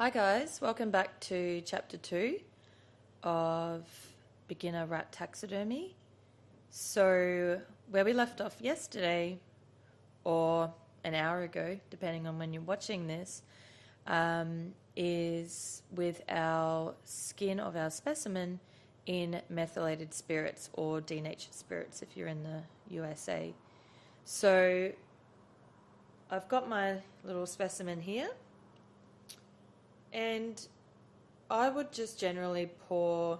Hi guys, welcome back to chapter 2 of beginner rat taxidermy. So where we left off yesterday, or an hour ago, depending on when you're watching this, is with our skin of our specimen in methylated spirits or denatured spirits if you're in the USA. So I've got my little specimen here, and I would just generally pour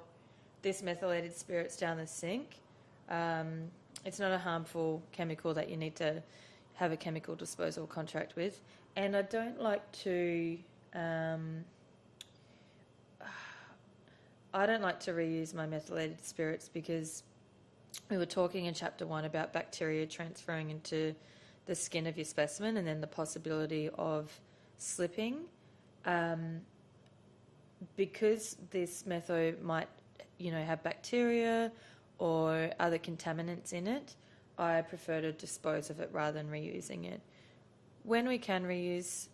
this methylated spirits down the sink. It's not a harmful chemical that you need to have a chemical disposal contract with. And I don't like to reuse my methylated spirits because we were talking in chapter 1 about bacteria transferring into the skin of your specimen and then the possibility of slipping. Because this metho might, have bacteria or other contaminants in it, I prefer to dispose of it rather than reusing it. When we can reuse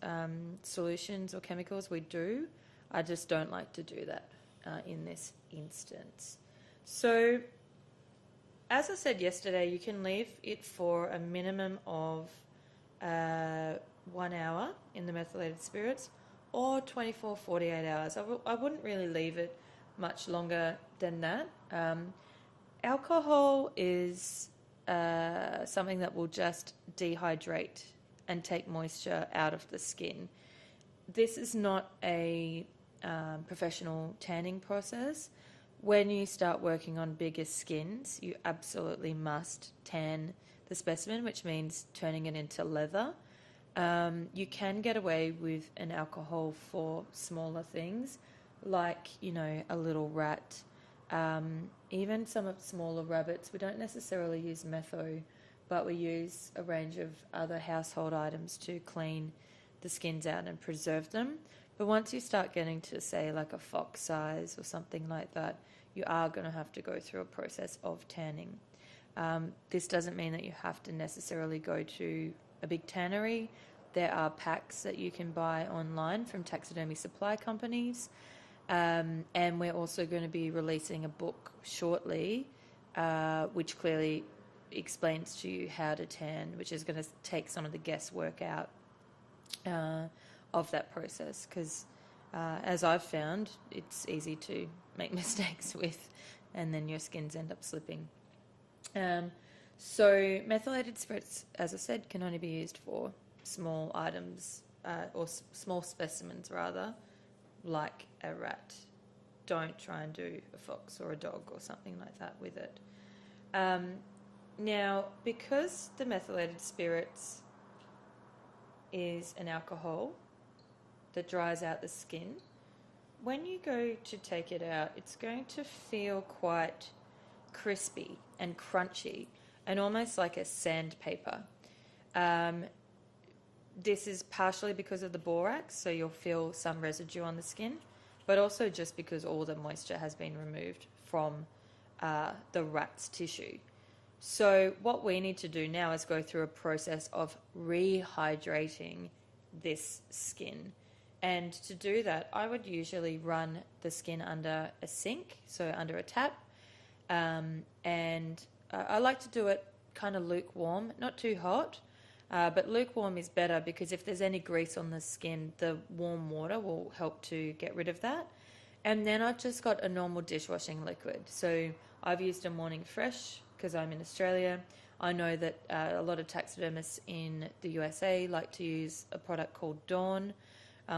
solutions or chemicals, we do. I just don't like to do that in this instance. So, as I said yesterday, you can leave it for a minimum of 1 hour in the methylated spirits, or 24, 48 hours. I wouldn't really leave it much longer than that. Alcohol is something that will just dehydrate and take moisture out of the skin. This is not a professional tanning process. When you start working on bigger skins, you absolutely must tan the specimen, which means turning it into leather. You can get away with an alcohol for smaller things, like, a little rat, even some of smaller rabbits. We don't necessarily use metho, but we use a range of other household items to clean the skins out and preserve them. But once you start getting to, say, like a fox size or something like that, you are going to have to go through a process of tanning. This doesn't mean that you have to necessarily go to a big tannery. There are packs that you can buy online from taxidermy supply companies. And we're also going to be releasing a book shortly, which clearly explains to you how to tan, which is going to take some of the guesswork out of that process. Because as I've found, it's easy to make mistakes with, and then your skins end up slipping. So methylated spirits, as I said, can only be used for small items, or small specimens rather, like a rat. Don't try and do a fox or a dog or something like that with it. Now, because the methylated spirits is an alcohol that dries out the skin, when you go to take it out, it's going to feel quite crispy and crunchy and almost like a sandpaper. This is partially because of the borax, so you'll feel some residue on the skin, but also just because all the moisture has been removed from the rat's tissue. So what we need to do now is go through a process of rehydrating this skin. And to do that, I would usually run the skin under a sink, so under a tap. And I like to do it kind of lukewarm, not too hot, but lukewarm is better because if there's any grease on the skin, the warm water will help to get rid of that. And then I've just got a normal dishwashing liquid. So I've used a Morning Fresh because I'm in Australia. I know that a lot of taxidermists in the USA like to use a product called Dawn,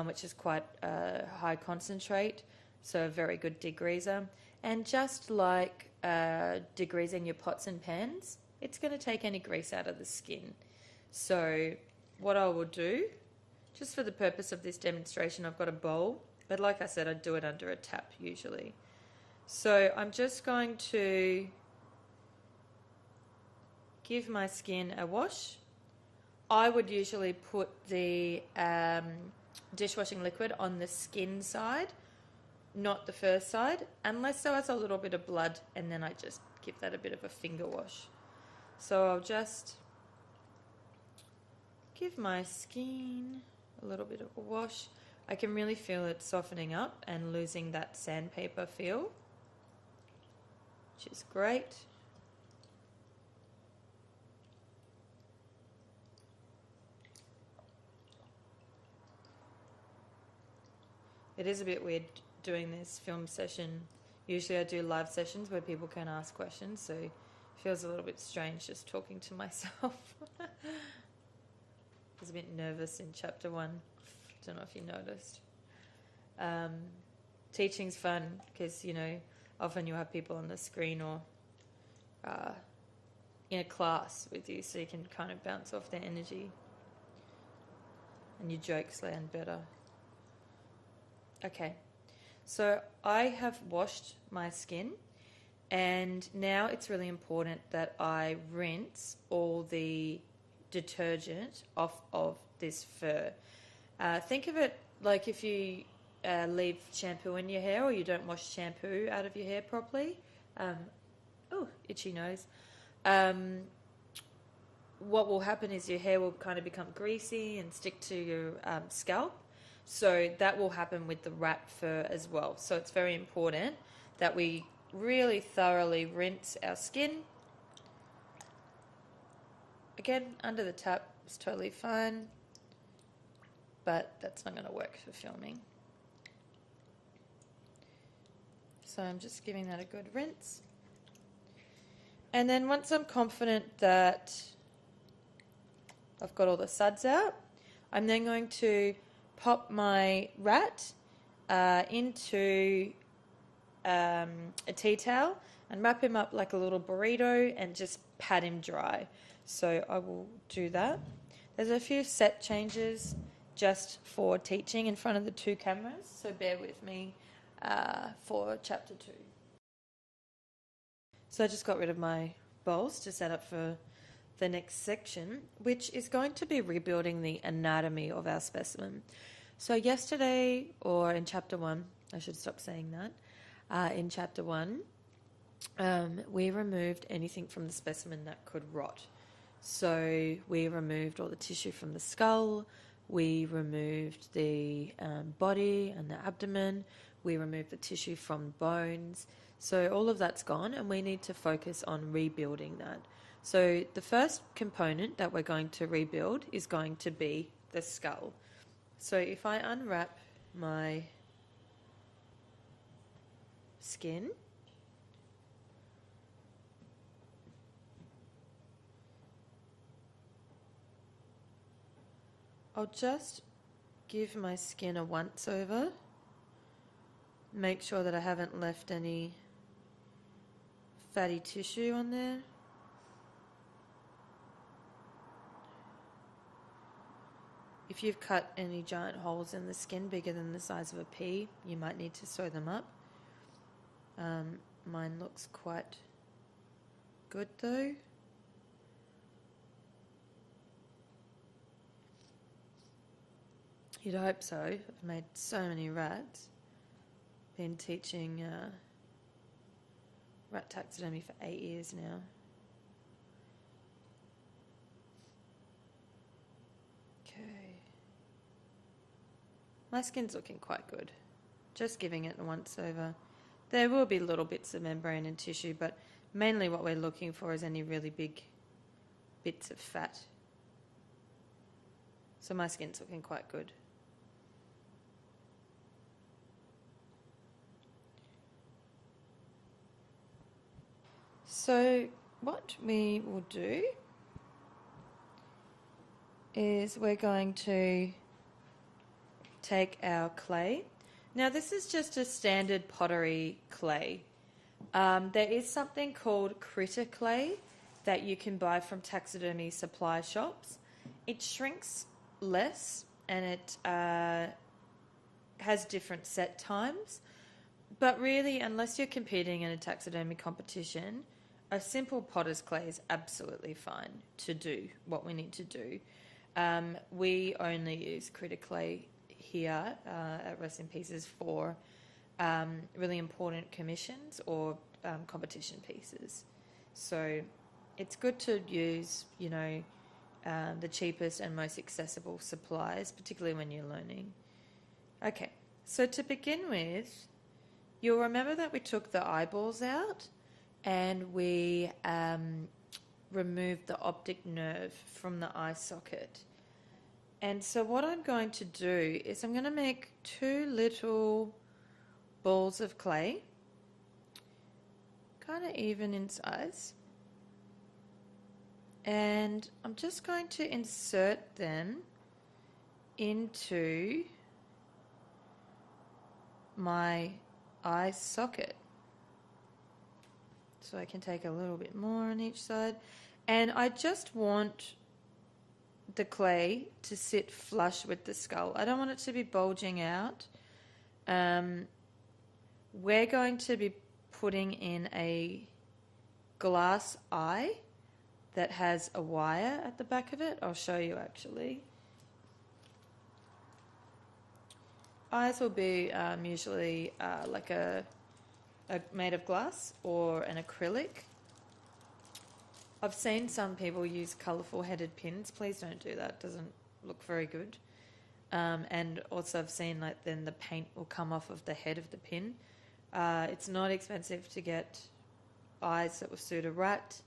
which is quite high concentrate, so a very good degreaser. And just like degreasing your pots and pans, it's going to take any grease out of the skin. So what I will do, just for the purpose of this demonstration, I've got a bowl, but like I said, I do it under a tap usually. So I'm just going to give my skin a wash. I would usually put the dishwashing liquid on the skin side, not the fur side, unless there was a little bit of blood, and then I just give that a bit of a finger wash. So I'll just give my skin a little bit of a wash. I can really feel it softening up and losing that sandpaper feel, which is great. It is a bit weird doing this film session. Usually I do live sessions where people can ask questions, so it feels a little bit strange just talking to myself. I was a bit nervous in chapter 1. Don't know if you noticed. Teaching's fun because, you know, often you have people on the screen or in a class with you, so you can kind of bounce off their energy and your jokes land better. Okay, so I have washed my skin, and now it's really important that I rinse all the detergent off of this fur. Think of it like if you leave shampoo in your hair, or you don't wash shampoo out of your hair properly. Itchy nose. What will happen is your hair will kind of become greasy and stick to your scalp. So that will happen with the rat fur as well. So it's very important that we really thoroughly rinse our skin. Again, under the tap is totally fine, but that's not going to work for filming. So I'm just giving that a good rinse. And then once I'm confident that I've got all the suds out, I'm then going to pop my rat into a tea towel and wrap him up like a little burrito and just pat him dry. So I will do that. There's a few set changes just for teaching in front of the 2 cameras, so bear with me for chapter 2. So I just got rid of my bowls to set up for the next section, which is going to be rebuilding the anatomy of our specimen. So yesterday, or in chapter 1, I should stop saying that, in chapter 1, we removed anything from the specimen that could rot. So we removed all the tissue from the skull, we removed the body and the abdomen, we removed the tissue from bones. So all of that's gone, and we need to focus on rebuilding that. So the first component that we're going to rebuild is going to be the skull. So if I unwrap my skin, I'll just give my skin a once over, make sure that I haven't left any fatty tissue on there. If you've cut any giant holes in the skin bigger than the size of a pea, you might need to sew them up. Mine looks quite good though. You'd hope so. I've made so many rats. Been teaching rat taxidermy for 8 years now. My skin's looking quite good. Just giving it a once over. There will be little bits of membrane and tissue, but mainly what we're looking for is any really big bits of fat. So my skin's looking quite good. So what we will do is we're going to take our clay. Now this is just a standard pottery clay. There is something called critter clay that you can buy from taxidermy supply shops. It shrinks less and it has different set times, but really unless you're competing in a taxidermy competition, a simple potter's clay is absolutely fine to do what we need to do. We only use critter clay here at Rest in Pieces for really important commissions or competition pieces. So it's good to use, you know, the cheapest and most accessible supplies, particularly when you're learning. Okay, so to begin with, you'll remember that we took the eyeballs out and we removed the optic nerve from the eye socket. And so what I'm going to do is I'm going to make 2 little balls of clay, kind of even in size. And I'm just going to insert them into my eye socket. So I can take a little bit more on each side. And I just want the clay to sit flush with the skull. I don't want it to be bulging out. We're going to be putting in a glass eye that has a wire at the back of it. I'll show you actually. Eyes will be usually like a made of glass or an acrylic. I've seen some people use colourful headed pins. Please don't do that. It doesn't look very good. And also I've seen like then the paint will come off of the head of the pin. It's not expensive to get eyes that will suit a rat.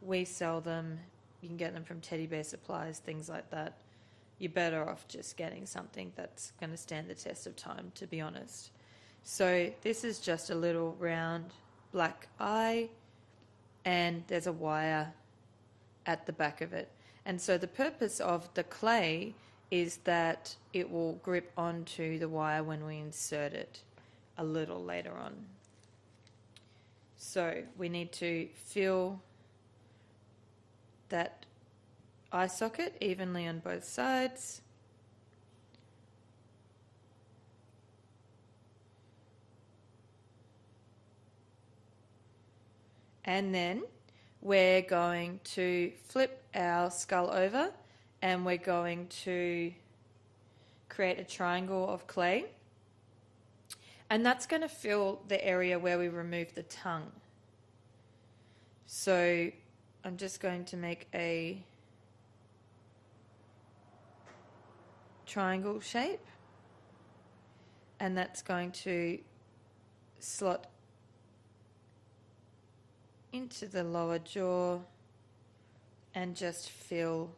We sell them. You can get them from teddy bear supplies, things like that. You're better off just getting something that's going to stand the test of time, to be honest. So this is just a little round black eye, and there's a wire at the back of it. And so the purpose of the clay is that it will grip onto the wire when we insert it a little later on. So we need to fill that eye socket evenly on both sides. And then we're going to flip our skull over and we're going to create a triangle of clay. And that's going to fill the area where we remove the tongue. So I'm just going to make a triangle shape, and that's going to slot into the lower jaw and just fill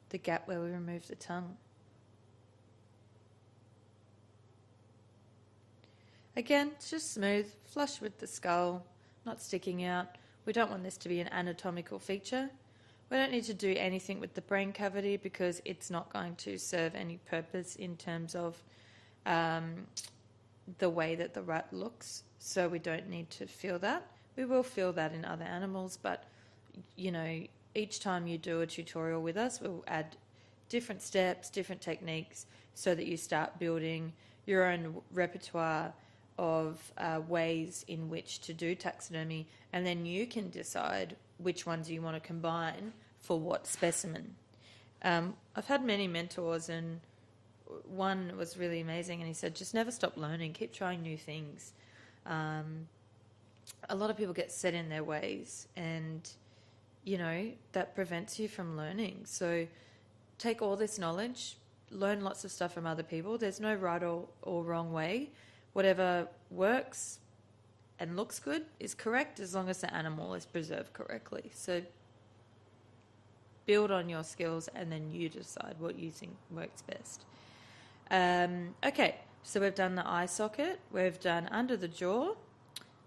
the gap where we remove the tongue. Again, it's just smooth, flush with the skull, not sticking out. We don't want this to be an anatomical feature. We don't need to do anything with the brain cavity because it's not going to serve any purpose in terms of the way that the rat looks. So we don't need to feel that. We will feel that in other animals, but you know, each time you do a tutorial with us, we'll add different steps, different techniques so that you start building your own repertoire of ways in which to do taxidermy, and then you can decide which ones you want to combine for what specimen. I've had many mentors, and one was really amazing, and he said, just never stop learning, keep trying new things. A lot of people get set in their ways, and you know, that prevents you from learning. So take all this knowledge, learn lots of stuff from other people. There's no right or wrong way. Whatever works and looks good is correct as long as the animal is preserved correctly. So build on your skills and then you decide what you think works best. Okay, so we've done the eye socket, we've done under the jaw,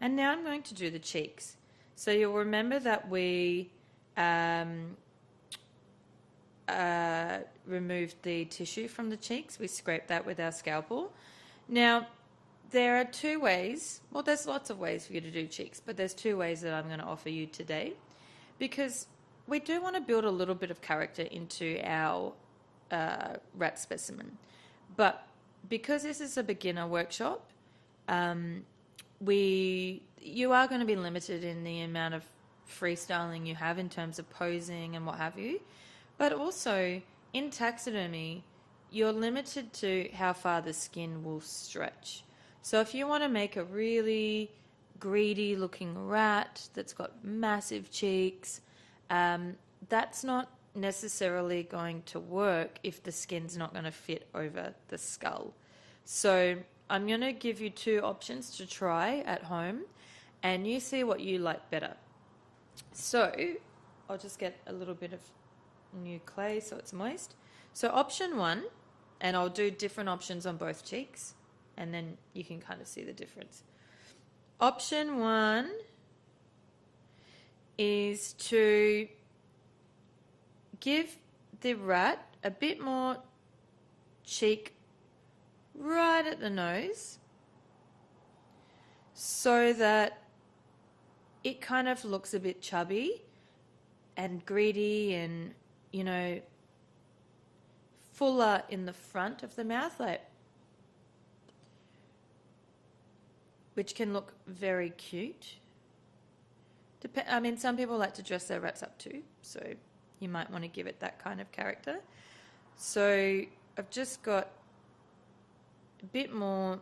and now I'm going to do the cheeks. So you'll remember that we removed the tissue from the cheeks. We scraped that with our scalpel. Now, there are 2 ways, well, there's lots of ways for you to do cheeks, but there's 2 ways that I'm going to offer you today, because we do want to build a little bit of character into our rat specimen. But because this is a beginner workshop, you are going to be limited in the amount of freestyling you have in terms of posing and what have you. But also, in taxidermy, you're limited to how far the skin will stretch. So if you want to make a really greedy looking rat that's got massive cheeks, that's not necessarily going to work if the skin's not going to fit over the skull. So I'm going to give you two options to try at home, and you see what you like better. So I'll just get a little bit of new clay so it's moist. So option one, and I'll do different options on both cheeks, and then you can kind of see the difference. Option one is to give the rat a bit more cheek right at the nose so that it kind of looks a bit chubby and greedy and, you know, fuller in the front of the mouth, like, which can look very cute. I mean, some people like to dress their rats up too, so you might want to give it that kind of character. So I've just got a bit more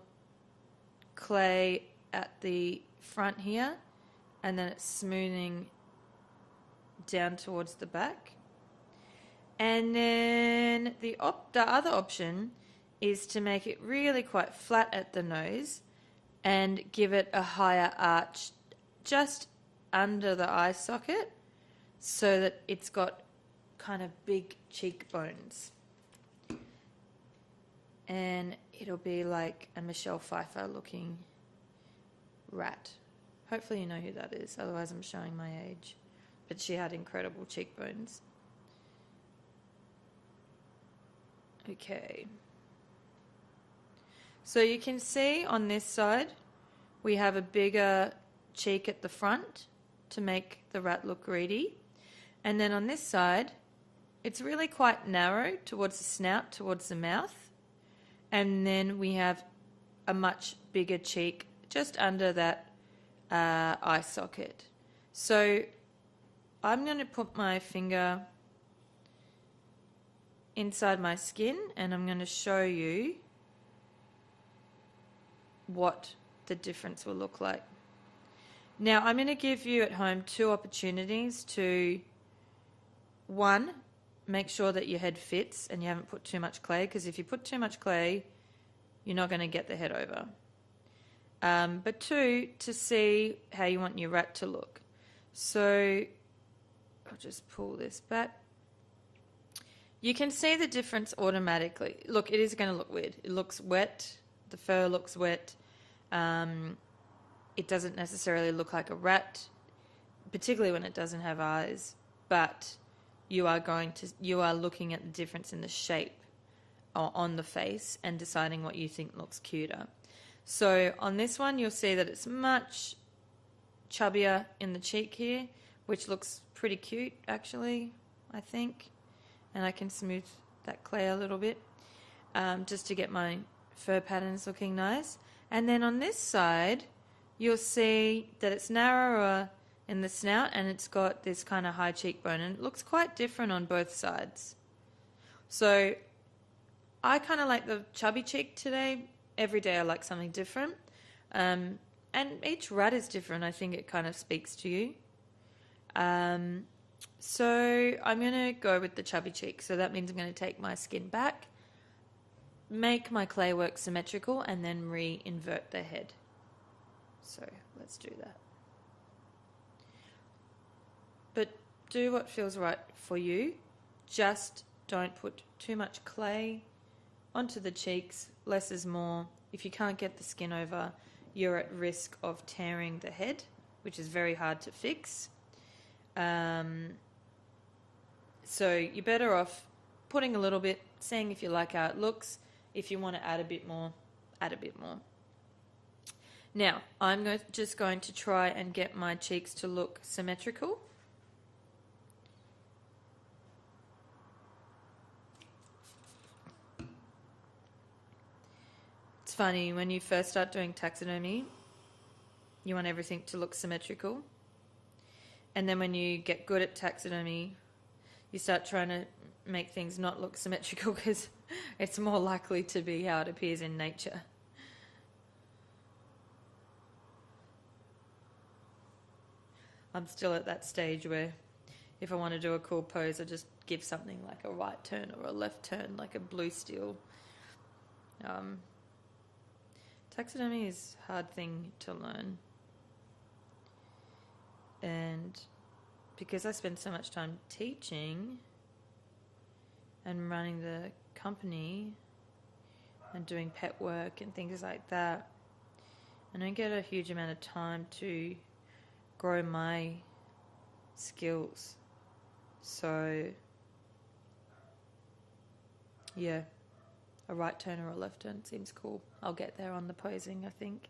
clay at the front here, and then it's smoothing down towards the back. And then the other option is to make it really quite flat at the nose and give it a higher arch just under the eye socket so that it's got kind of big cheekbones. And it'll be like a Michelle Pfeiffer looking rat. Hopefully you know who that is, otherwise I'm showing my age. But she had incredible cheekbones. Okay. So you can see on this side we have a bigger cheek at the front to make the rat look greedy. And then on this side, it's really quite narrow towards the snout, towards the mouth. And then we have a much bigger cheek just under that eye socket. So I'm going to put my finger inside my skin and I'm going to show you what the difference will look like. Now I'm going to give you at home two opportunities to, one, make sure that your head fits and you haven't put too much clay, because if you put too much clay you're not going to get the head over. But two, to see how you want your rat to look. So I'll just pull this back. You can see the difference automatically. Look, it is going to look weird. It looks wet. The fur looks wet. It doesn't necessarily look like a rat, particularly when it doesn't have eyes. But you are looking at the difference in the shape on the face and deciding what you think looks cuter. So on this one, you'll see that it's much chubbier in the cheek here, which looks pretty cute, actually, I think. And I can smooth that clay a little bit just to get my fur patterns looking nice. And then on this side, you'll see that it's narrower in the snout and it's got this kind of high cheekbone, and it looks quite different on both sides. So I kind of like the chubby cheek today. Every day I like something different. And each rat is different. I think it kind of speaks to you. So I'm going to go with the chubby cheek. So that means I'm going to take my skin back, make my clay work symmetrical, and then re-invert the head. So let's do that. But do what feels right for you. Just don't put too much clay onto the cheeks. Less is more. If you can't get the skin over, you're at risk of tearing the head, which is very hard to fix. So you're better off putting a little bit, seeing if you like how it looks. If you want to add a bit more, add a bit more. Now, I'm just going to try and get my cheeks to look symmetrical. It's funny, when you first start doing taxidermy, you want everything to look symmetrical. And then when you get good at taxidermy, you start trying to make things not look symmetrical because it's more likely to be how it appears in nature. I'm still at that stage where if I want to do a cool pose, I just give something like a right turn or a left turn, like a blue steel. Taxidermy is a hard thing to learn. And because I spend so much time teaching and running the company and doing pet work and things like that, I don't get a huge amount of time to grow my skills. So, yeah, a right turn or a left turn seems cool. I'll get there on the posing, I think.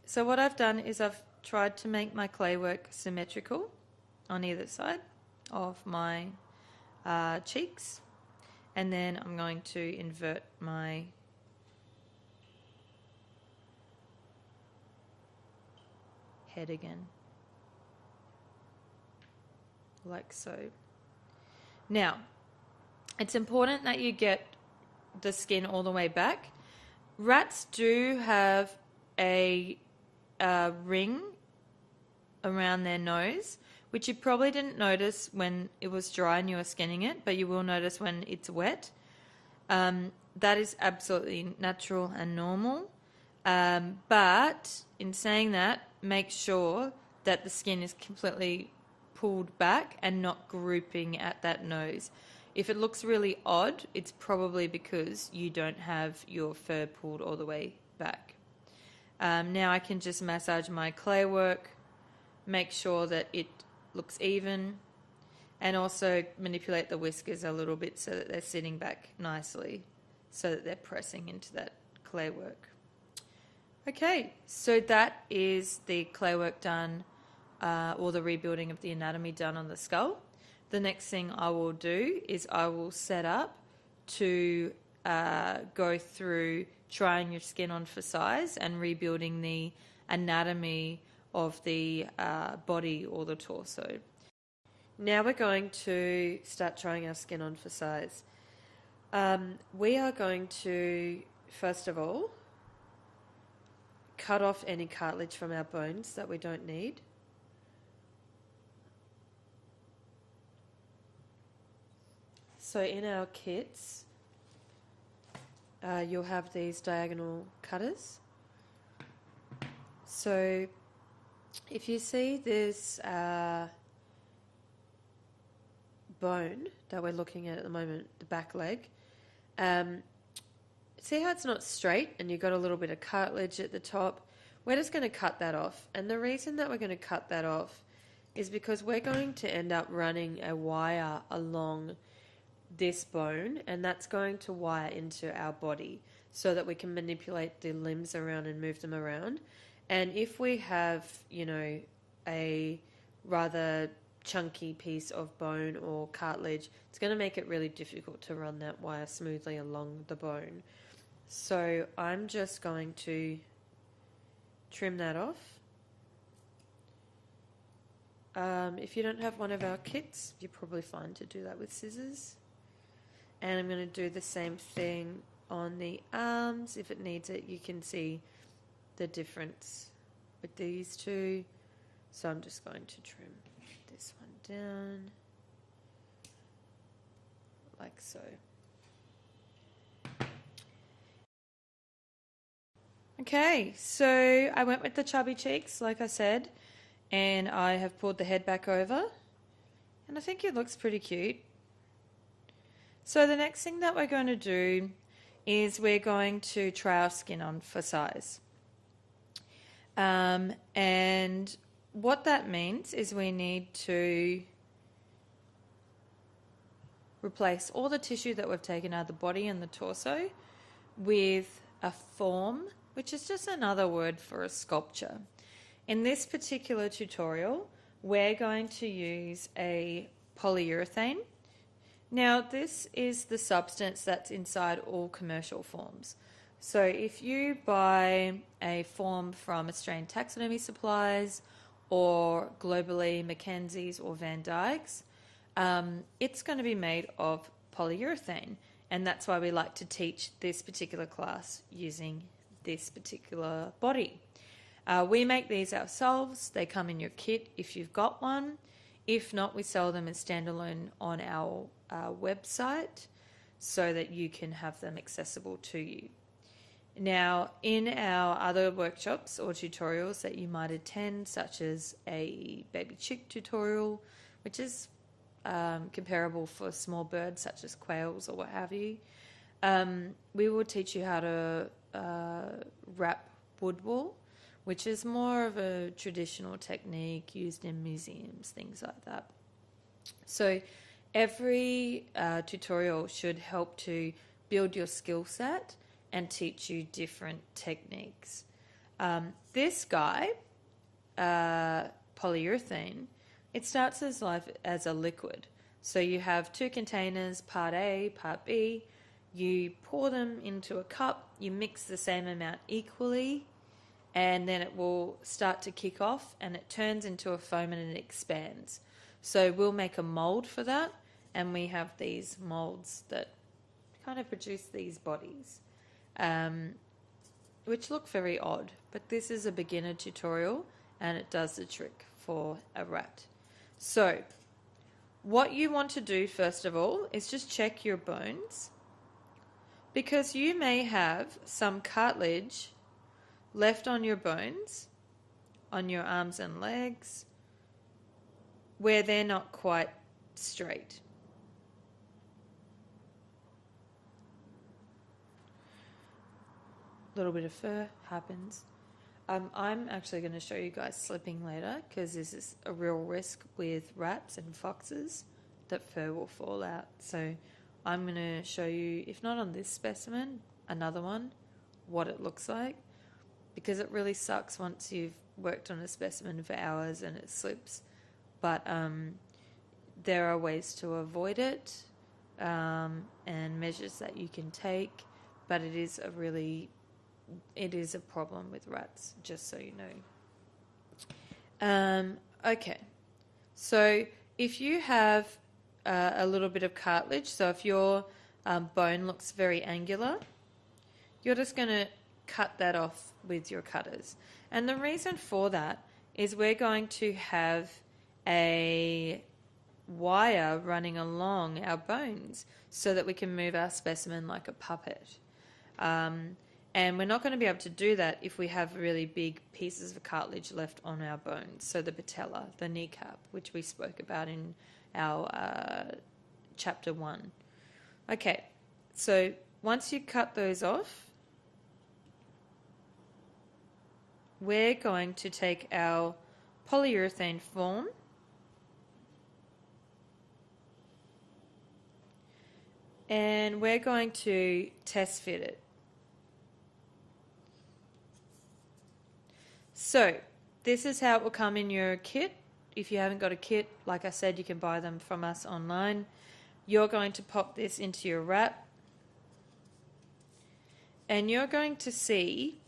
So what I've done is I've tried to make my clay work symmetrical on either side of my cheeks, and then I'm going to invert my head again, like so. Now, it's important that you get the skin all the way back. Rats do have a ring around their nose, which you probably didn't notice when it was dry and you were skinning it, but you will notice when it's wet. That is absolutely natural and normal. But in saying that, make sure that the skin is completely pulled back and not grouping at that nose. If it looks really odd, it's probably because you don't have your fur pulled all the way back. Now I can just massage my clay work, make sure that it looks even, and also manipulate the whiskers a little bit so that they're sitting back nicely, so that they're pressing into that clay work. Okay, so that is the clay work done, or the rebuilding of the anatomy done on the skull. The next thing I will do is I will set up to go through trying your skin on for size and rebuilding the anatomy of the body or the torso. Now we're going to start trying our skin on for size. We are going to, first of all, cut off any cartilage from our bones that we don't need. So in our kits, you'll have these diagonal cutters. So if you see this bone that we're looking at the moment, the back leg, see how it's not straight and you've got a little bit of cartilage at the top? We're just going to cut that off. And the reason that we're going to cut that off is because we're going to end up running a wire along this bone, and that's going to wire into our body so that we can manipulate the limbs around and move them around. And if we have, you know, a rather chunky piece of bone or cartilage, it's going to make it really difficult to run that wire smoothly along the bone. So I'm just going to trim that off. If you don't have one of our kits, you're probably fine to do that with scissors. And I'm going to do the same thing on the arms. If it needs it, you can see the difference with these two. So I'm just going to trim this one down, like so. Okay, so I went with the chubby cheeks, like I said, and I have pulled the head back over, and I think it looks pretty cute. So the next thing that we're going to do is we're going to try our skin on for size. And what that means is we need to replace all the tissue that we've taken out of the body and the torso with a form, which is just another word for a sculpture. In this particular tutorial, we're going to use a polyurethane. Now, this is the substance that's inside all commercial forms. So if you buy a form from Australian Taxidermy Supplies or globally Mackenzie's or Van Dyke's, it's going to be made of polyurethane, and that's why we like to teach this particular class using this particular body. We make these ourselves. They come in your kit if you've got one. If not, we sell them as standalone on our website so that you can have them accessible to you. Now, in our other workshops or tutorials that you might attend, such as a baby chick tutorial, which is comparable for small birds such as quails or what have you, we will teach you how to wrap wood wool, which is more of a traditional technique used in museums, things like that. So every tutorial should help to build your skill set and teach you different techniques. This guy, polyurethane, it starts as life as a liquid. So you have two containers, part A, part B. You pour them into a cup, you mix the same amount equally, and then it will start to kick off and it turns into a foam and it expands. So we'll make a mold for that, and we have these molds that kind of produce these bodies, which look very odd, but this is a beginner tutorial and it does the trick for a rat. So what you want to do first of all is just check your bones, because you may have some cartilage left on your bones, on your arms and legs, where they're not quite straight. A little bit of fur happens. I'm actually going to show you guys slipping later, because this is a real risk with rats and foxes that fur will fall out. So I'm going to show you, if not on this specimen, another one, what it looks like, because it really sucks once you've worked on a specimen for hours and it slips. But there are ways to avoid it, and measures that you can take, but it is a problem with rats, just so you know. Okay, so if you have a little bit of cartilage, so if your bone looks very angular, you're just going to cut that off with your cutters. And the reason for that is we're going to have a wire running along our bones so that we can move our specimen like a puppet. And we're not going to be able to do that if we have really big pieces of cartilage left on our bones. So the patella, the kneecap, which we spoke about in our chapter 1. Okay, so once you cut those off, we're going to take our polyurethane foam and we're going to test fit it. So this is how it will come in your kit. If you haven't got a kit, like I said, you can buy them from us online. You're going to pop this into your wrap and you're going to see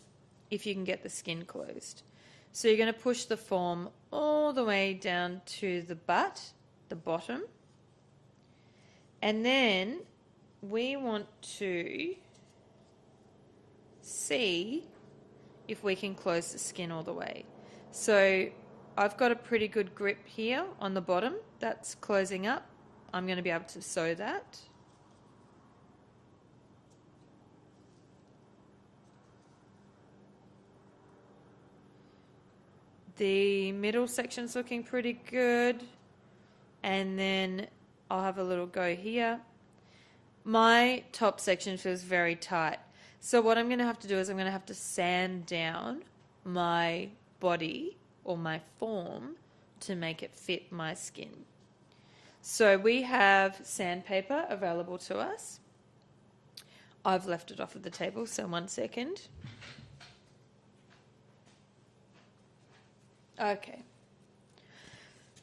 if you can get the skin closed. So you're going to push the foam all the way down to the butt, the bottom, and then we want to see if we can close the skin all the way. So I've got a pretty good grip here on the bottom. That's closing up. I'm going to be able to sew that. The middle section's looking pretty good. And then I'll have a little go here. My top section feels very tight. So what I'm going to have to do is I'm going to have to sand down my body or my form to make it fit my skin. So we have sandpaper available to us. I've left it off of the table, so 1 second. Okay.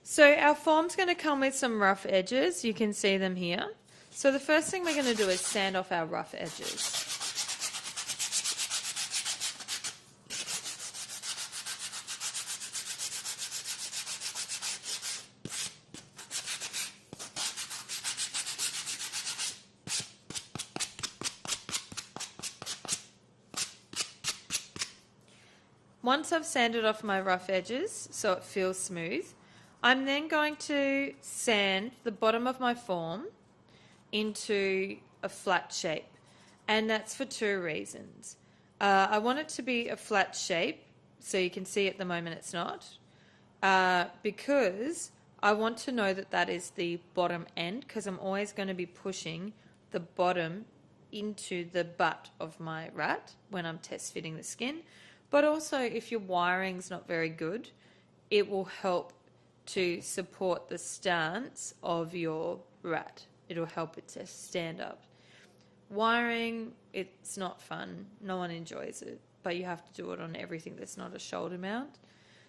So our form's going to come with some rough edges. You can see them here. So the first thing we're going to do is sand off our rough edges. Once I've sanded off my rough edges so it feels smooth, I'm then going to sand the bottom of my form into a flat shape, and that's for two reasons. I want it to be a flat shape, so you can see at the moment it's not, because I want to know that that is the bottom end, because I'm always going to be pushing the bottom into the butt of my rat when I'm test fitting the skin. But also, if your wiring's not very good, it will help to support the stance of your rat. It'll help it to stand up. Wiring, it's not fun. No one enjoys it, but you have to do it on everything that's not a shoulder mount.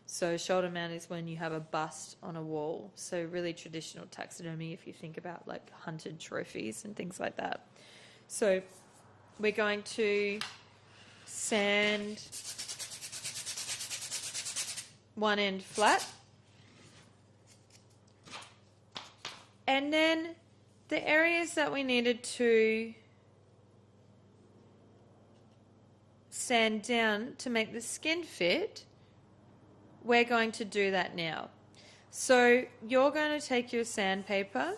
So shoulder mount is when you have a bust on a wall. So really traditional taxidermy, if you think about like hunted trophies and things like that. So we're going to sand one end flat. And then the areas that we needed to sand down to make the skin fit, we're going to do that now. So you're going to take your sandpaper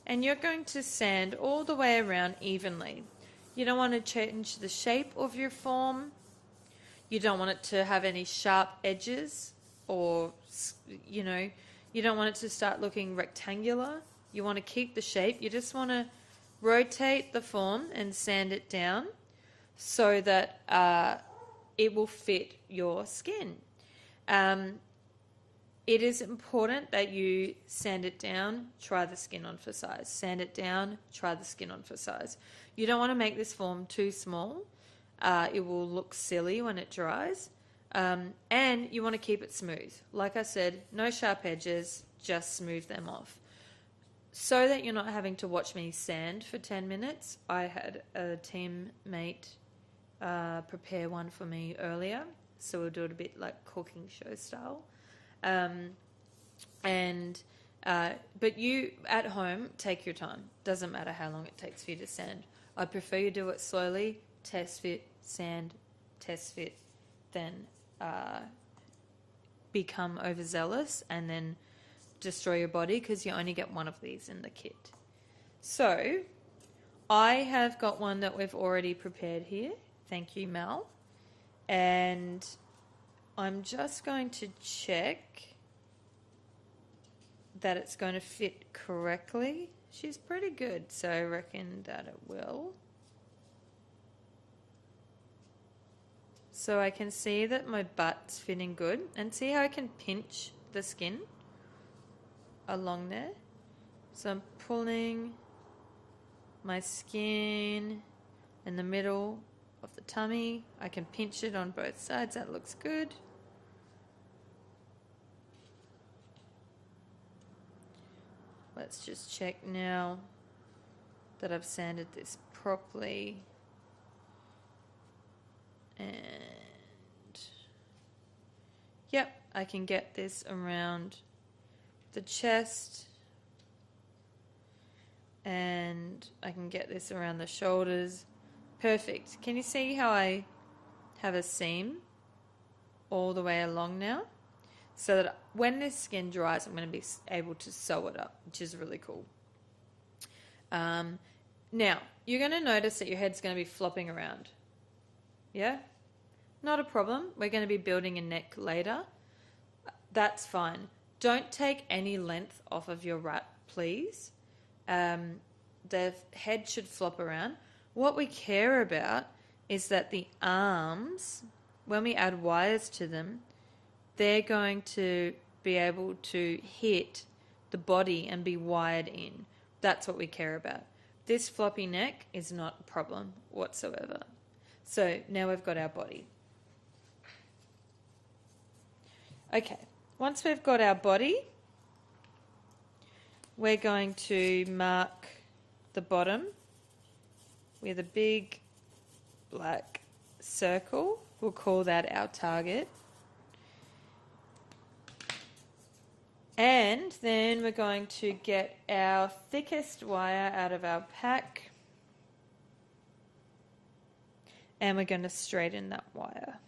and you're going to sand all the way around evenly. You don't want to change the shape of your form. You don't want it to have any sharp edges, or, you know, you don't want it to start looking rectangular. You want to keep the shape. You just want to rotate the form and sand it down so that it will fit your skin. It is important that you sand it down, try the skin on for size. Sand it down, try the skin on for size. You don't want to make this form too small. It will look silly when it dries. And you want to keep it smooth. Like I said, no sharp edges, just smooth them off. So that you're not having to watch me sand for 10 minutes, I had a teammate prepare one for me earlier. So we'll do it a bit like cooking show style. But you at home, take your time. Doesn't matter how long it takes for you to sand. I prefer you do it slowly, test fit, sand, test fit, then become overzealous and then destroy your body, because you only get one of these in the kit. So I have got one that we've already prepared here. Thank you, Mel. And I'm just going to check that it's going to fit correctly. She's pretty good, so I reckon that it will. So I can see that my butt's fitting good, and see how I can pinch the skin along there. So I'm pulling my skin in the middle of the tummy. I can pinch it on both sides. That looks good. Let's just check now that I've sanded this properly. And yep, I can get this around the chest, and I can get this around the shoulders. Perfect. Can you see how I have a seam all the way along now? So that when this skin dries, I'm going to be able to sew it up, which is really cool. Now, you're going to notice that your head's going to be flopping around. Yeah? Not a problem. We're going to be building a neck later. That's fine. Don't take any length off of your rat, please. The head should flop around. What we care about is that the arms, when we add wires to them, they're going to be able to hit the body and be wired in. That's what we care about. This floppy neck is not a problem whatsoever. So now we've got our body. Okay, once we've got our body, we're going to mark the bottom with a big black circle. We'll call that our target. And then we're going to get our thickest wire out of our pack, and we're going to straighten that wire.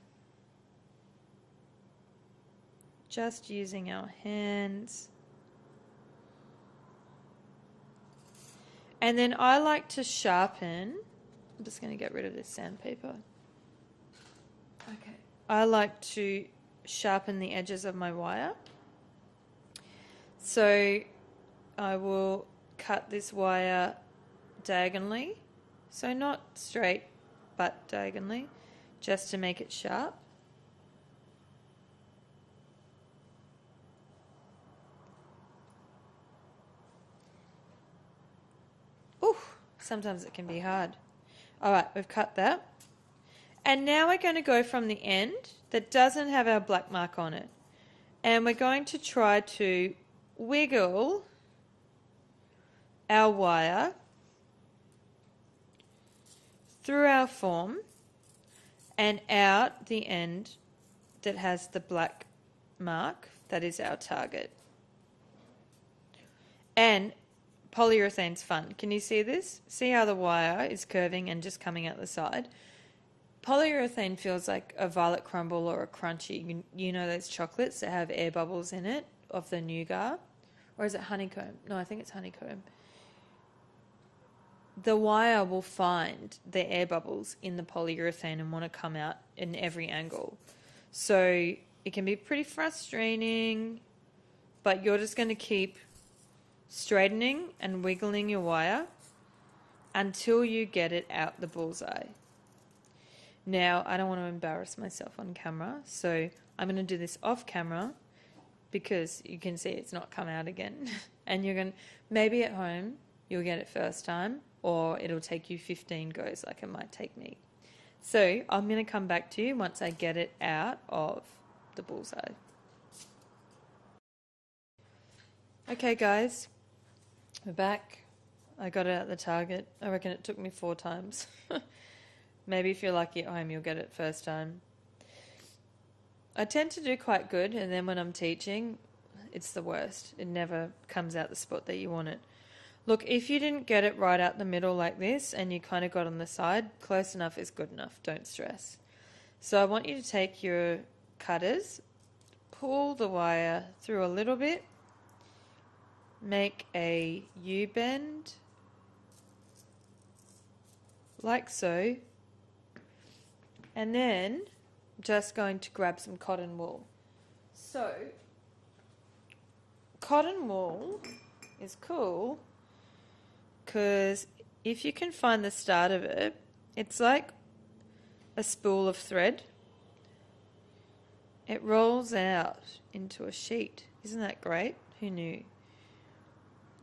Just using our hands. And then I like to sharpen. I'm just going to get rid of this sandpaper. Okay. I like to sharpen the edges of my wire. So I will cut this wire diagonally. So not straight, but diagonally, just to make it sharp. Ooh, sometimes it can be hard. All right, we've cut that. And now we're going to go from the end that doesn't have our black mark on it. And we're going to try to wiggle our wire through our form and out the end that has the black mark. That is our target. And polyurethane's fun. Can you see this? See how the wire is curving and just coming out the side? Polyurethane feels like a violet crumble or a crunchy. You know those chocolates that have air bubbles in it of the nougat? Or is it honeycomb? No, I think it's honeycomb. The wire will find the air bubbles in the polyurethane and want to come out in every angle. So it can be pretty frustrating, but you're just going to keep straightening and wiggling your wire until you get it out the bullseye. Now, I don't want to embarrass myself on camera, so I'm going to do this off camera because you can see it's not come out again. And you're going to, maybe at home, you'll get it first time, or it'll take you 15 goes like it might take me. So I'm going to come back to you once I get it out of the bullseye. Okay guys, we're back. I got it at the target. I reckon it took me 4 times. Maybe if you're lucky at home, you'll get it first time. I tend to do quite good, and then when I'm teaching, it's the worst. It never comes out the spot that you want it. Look, if you didn't get it right out the middle like this, and you kind of got on the side, close enough is good enough. Don't stress. So I want you to take your cutters, pull the wire through a little bit, make a U-bend, like so, and then just going to grab some cotton wool. So, cotton wool is cool because if you can find the start of it, it's like a spool of thread. It rolls out into a sheet. Isn't that great? Who knew?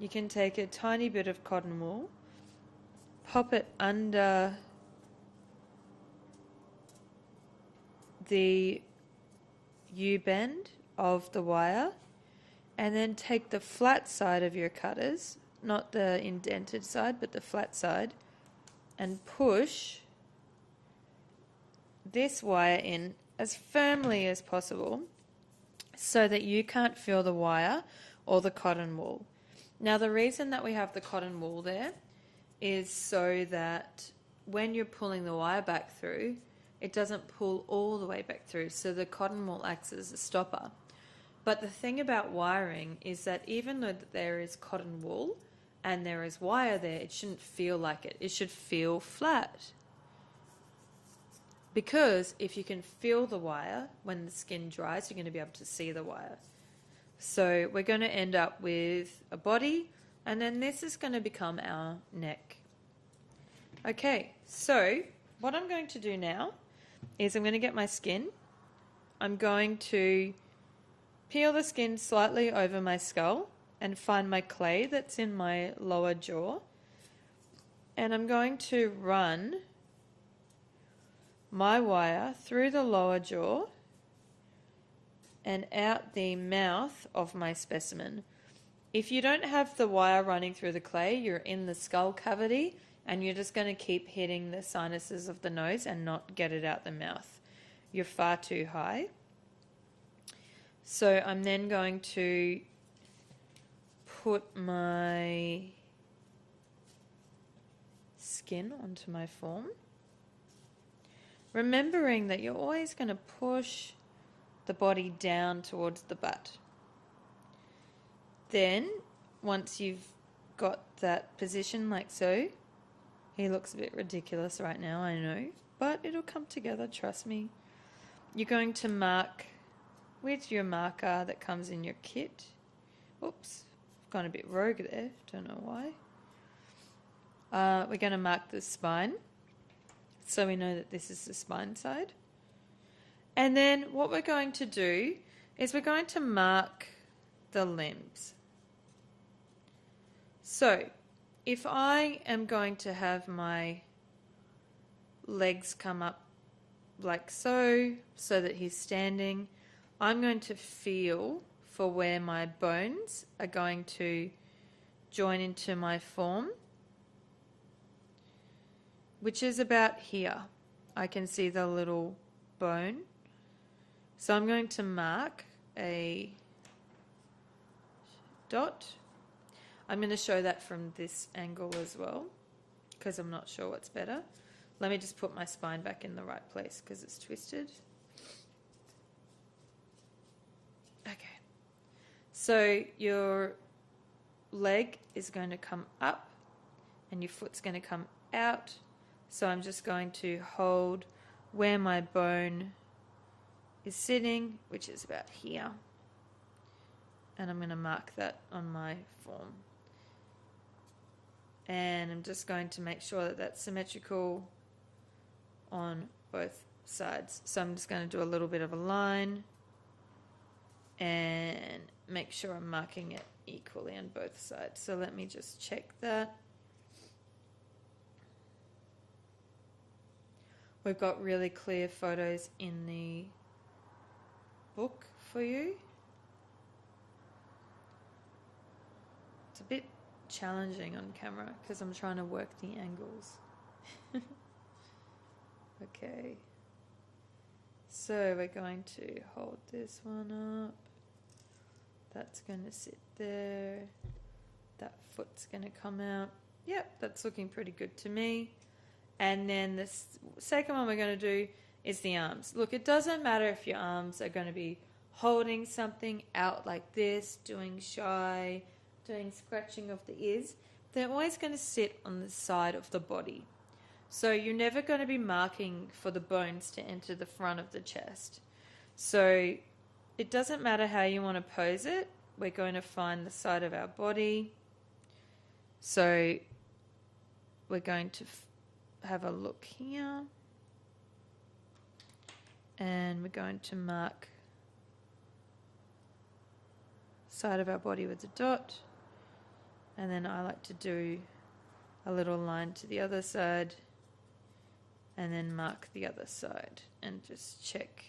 You can take a tiny bit of cotton wool, pop it under the U-bend of the wire, and then take the flat side of your cutters, not the indented side, but the flat side, and push this wire in as firmly as possible so that you can't feel the wire or the cotton wool. Now, the reason that we have the cotton wool there is so that when you're pulling the wire back through, it doesn't pull all the way back through, so the cotton wool acts as a stopper. But the thing about wiring is that even though there is cotton wool and there is wire there, it shouldn't feel like it. It should feel flat. Because if you can feel the wire when the skin dries, you're going to be able to see the wire. So we're going to end up with a body, and then this is going to become our neck. Okay, so what I'm going to do now is I'm going to get my skin. I'm going to peel the skin slightly over my skull and find my clay that's in my lower jaw. And I'm going to run my wire through the lower jaw and out the mouth of my specimen. If you don't have the wire running through the clay, you're in the skull cavity and you're just going to keep hitting the sinuses of the nose and not get it out the mouth. You're far too high. So I'm then going to put my skin onto my form, remembering that you're always going to push the body down towards the butt. Then, once you've got that position like so. He looks a bit ridiculous right now, I know, but it'll come together, trust me. You're going to mark with your marker that comes in your kit. Oops, I've gone a bit rogue there, don't know why. We're going to mark the spine, so we know that this is the spine side. And then what we're going to do is we're going to mark the limbs. So if I am going to have my legs come up like so that he's standing, I'm going to feel for where my bones are going to join into my form, which is about here. I can see the little bone. So I'm going to mark a dot. I'm going to show that from this angle as well, because I'm not sure what's better. Let me just put my spine back in the right place because it's twisted. Okay. So your leg is going to come up and your foot's going to come out. So I'm just going to hold where my bone is sitting, which is about here. And I'm going to mark that on my form. And I'm just going to make sure that that's symmetrical on both sides. So I'm just going to do a little bit of a line and make sure I'm marking it equally on both sides. So let me just check that. We've got really clear photos in the book for you. It's a bit challenging on camera because I'm trying to work the angles. Okay, so we're going to hold this one up. That's going to sit there. That foot's going to come out. Yep, that's looking pretty good to me. And then the second one we're going to do is the arms. Look, it doesn't matter if your arms are going to be holding something out like this, doing shy, doing scratching of the ears. They're always going to sit on the side of the body. So you're never going to be marking for the bones to enter the front of the chest. So it doesn't matter how you want to pose it. We're going to find the side of our body. So we're going to have a look here. And we're going to mark side of our body with a dot. And then I like to do a little line to the other side. And then mark the other side and just check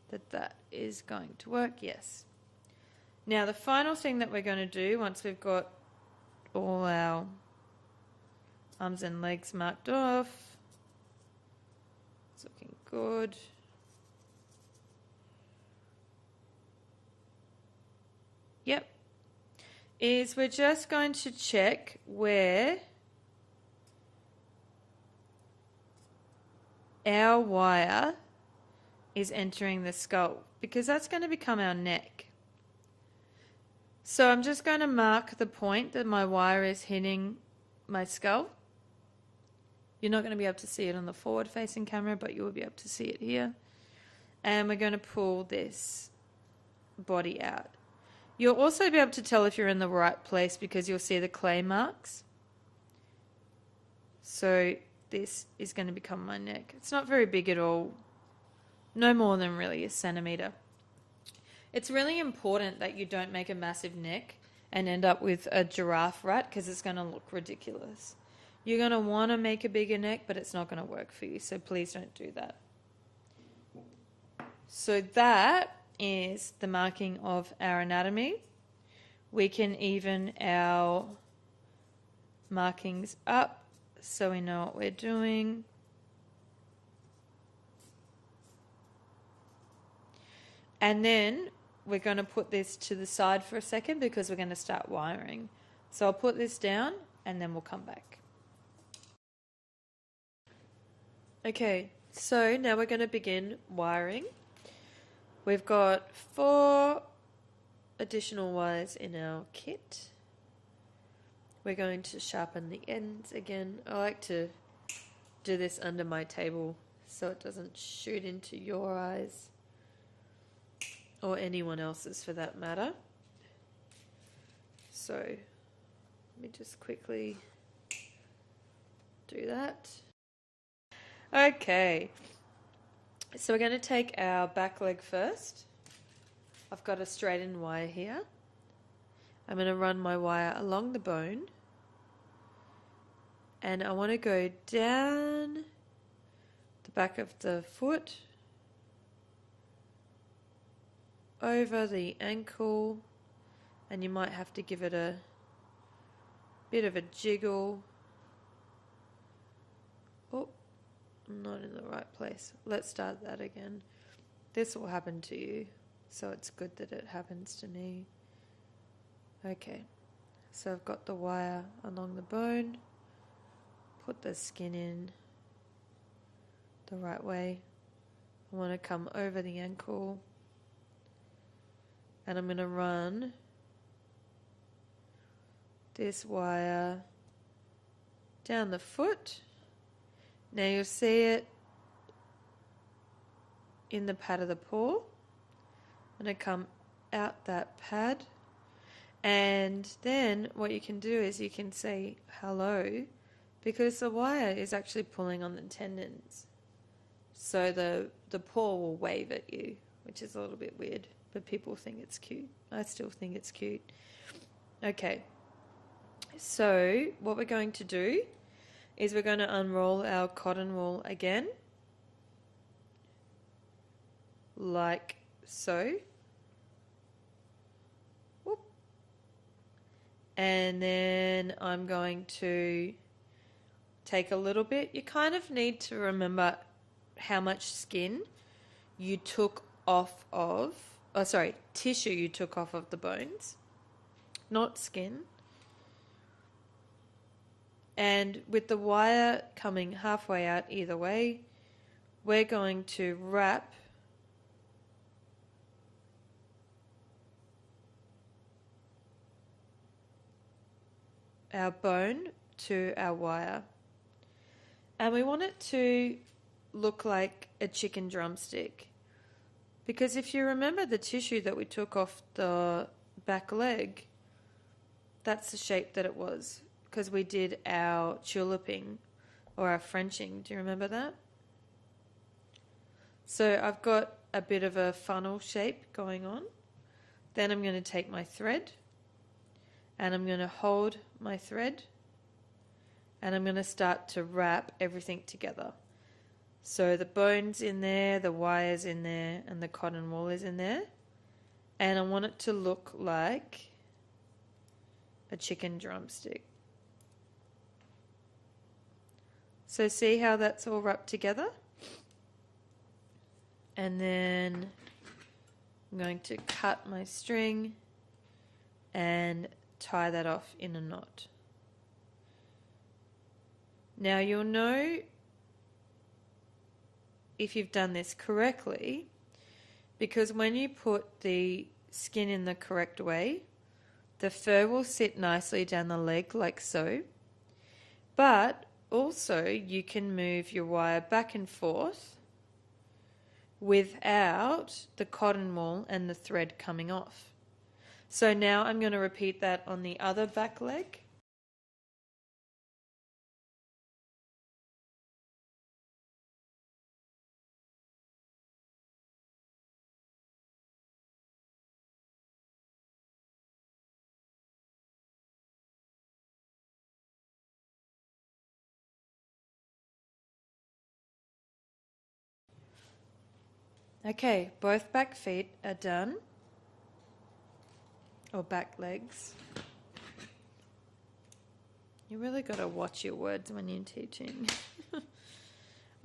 that that is going to work. Yes. Now the final thing that we're going to do once we've got all our arms and legs marked off, it's looking good. Yep. Is we're just going to check where our wire is entering the skull, because that's going to become our neck. So I'm just going to mark the point that my wire is hitting my skull. You're not going to be able to see it on the forward facing camera, but you will be able to see it here. And we're going to pull this body out. You'll also be able to tell if you're in the right place because you'll see the clay marks. So this is going to become my neck. It's not very big at all. No more than really a centimetre. It's really important that you don't make a massive neck and end up with a giraffe rat because it's going to look ridiculous. You're going to want to make a bigger neck, but it's not going to work for you. So please don't do that. So that is the marking of our anatomy. We can even our markings up so we know what we're doing. And then we're going to put this to the side for a second because we're going to start wiring. So I'll put this down and then we'll come back. Okay, so now we're going to begin wiring. We've got 4 additional wires in our kit. we're going to sharpen the ends again. I like to do this under my table so it doesn't shoot into your eyes or anyone else's for that matter. So let me just quickly do that. Okay, so we're going to take our back leg first. I've got a straightened wire here. I'm going to run my wire along the bone, and I want to go down the back of the foot, over the ankle, and you might have to give it a bit of a jiggle. Oh, I'm not in the right place. Let's start that again. This will happen to you, so it's good that it happens to me. Okay, so I've got the wire along the bone, put the skin in the right way. I want to come over the ankle, and I'm going to run this wire down the foot. Now you'll see it in the pad of the paw. I'm going to come out that pad, and then what you can do is you can say hello, because the wire is actually pulling on the tendons. So the paw will wave at you, which is a little bit weird, but people think it's cute. I still think it's cute. Okay, so what we're going to do is we're going to unroll our cotton wool again, like so. Whoop. And then I'm going to take a little bit. You kind of need to remember how much skin you took off of, tissue you took off of the bones, not skin. And with the wire coming halfway out either way, we're going to wrap our bone to our wire. And we want it to look like a chicken drumstick. Because if you remember the tissue that we took off the back leg, that's the shape that it was. Because we did our tuliping or our Frenching. Do you remember that? So I've got a bit of a funnel shape going on. Then I'm going to take my thread and I'm going to hold my thread and I'm going to start to wrap everything together. So the bone's in there, the wire's in there, and the cotton wool is in there. And I want it to look like a chicken drumstick. So see how that's all wrapped together? And then I'm going to cut my string and tie that off in a knot. Now you'll know if you've done this correctly, because when you put the skin in the correct way, the fur will sit nicely down the leg like so, but also you can move your wire back and forth without the cotton wool and the thread coming off. So now I'm going to repeat that on the other back leg. Okay, both back feet are done, or back legs. You really got to watch your words when you're teaching.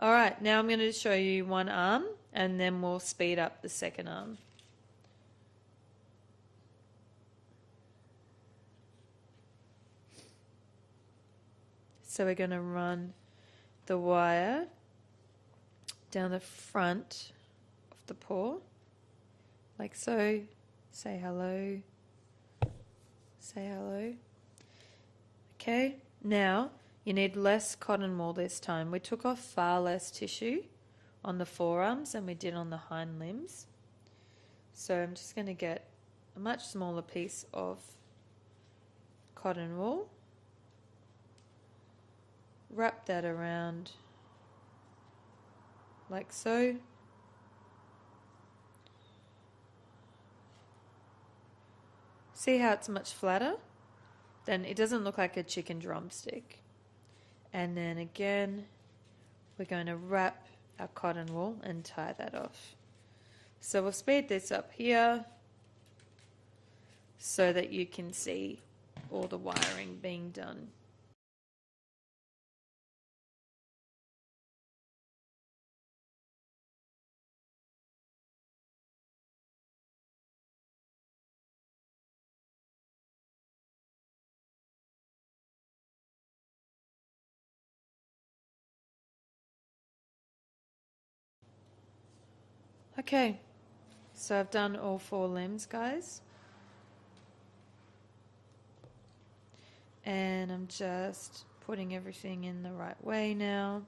All right, now I'm going to show you one arm and then we'll speed up the second arm. So we're going to run the wire down the front of the paw, like so. Say hello. Say hello. Okay, now you need less cotton wool this time. We took off far less tissue on the forearms than we did on the hind limbs. So I'm just going to get a much smaller piece of cotton wool, wrap that around like so. See how it's much flatter? Then it doesn't look like a chicken drumstick. And then again, we're going to wrap our cotton wool and tie that off. So we'll speed this up here so that you can see all the wiring being done. Okay, so I've done all 4 limbs, guys. And I'm just putting everything in the right way now.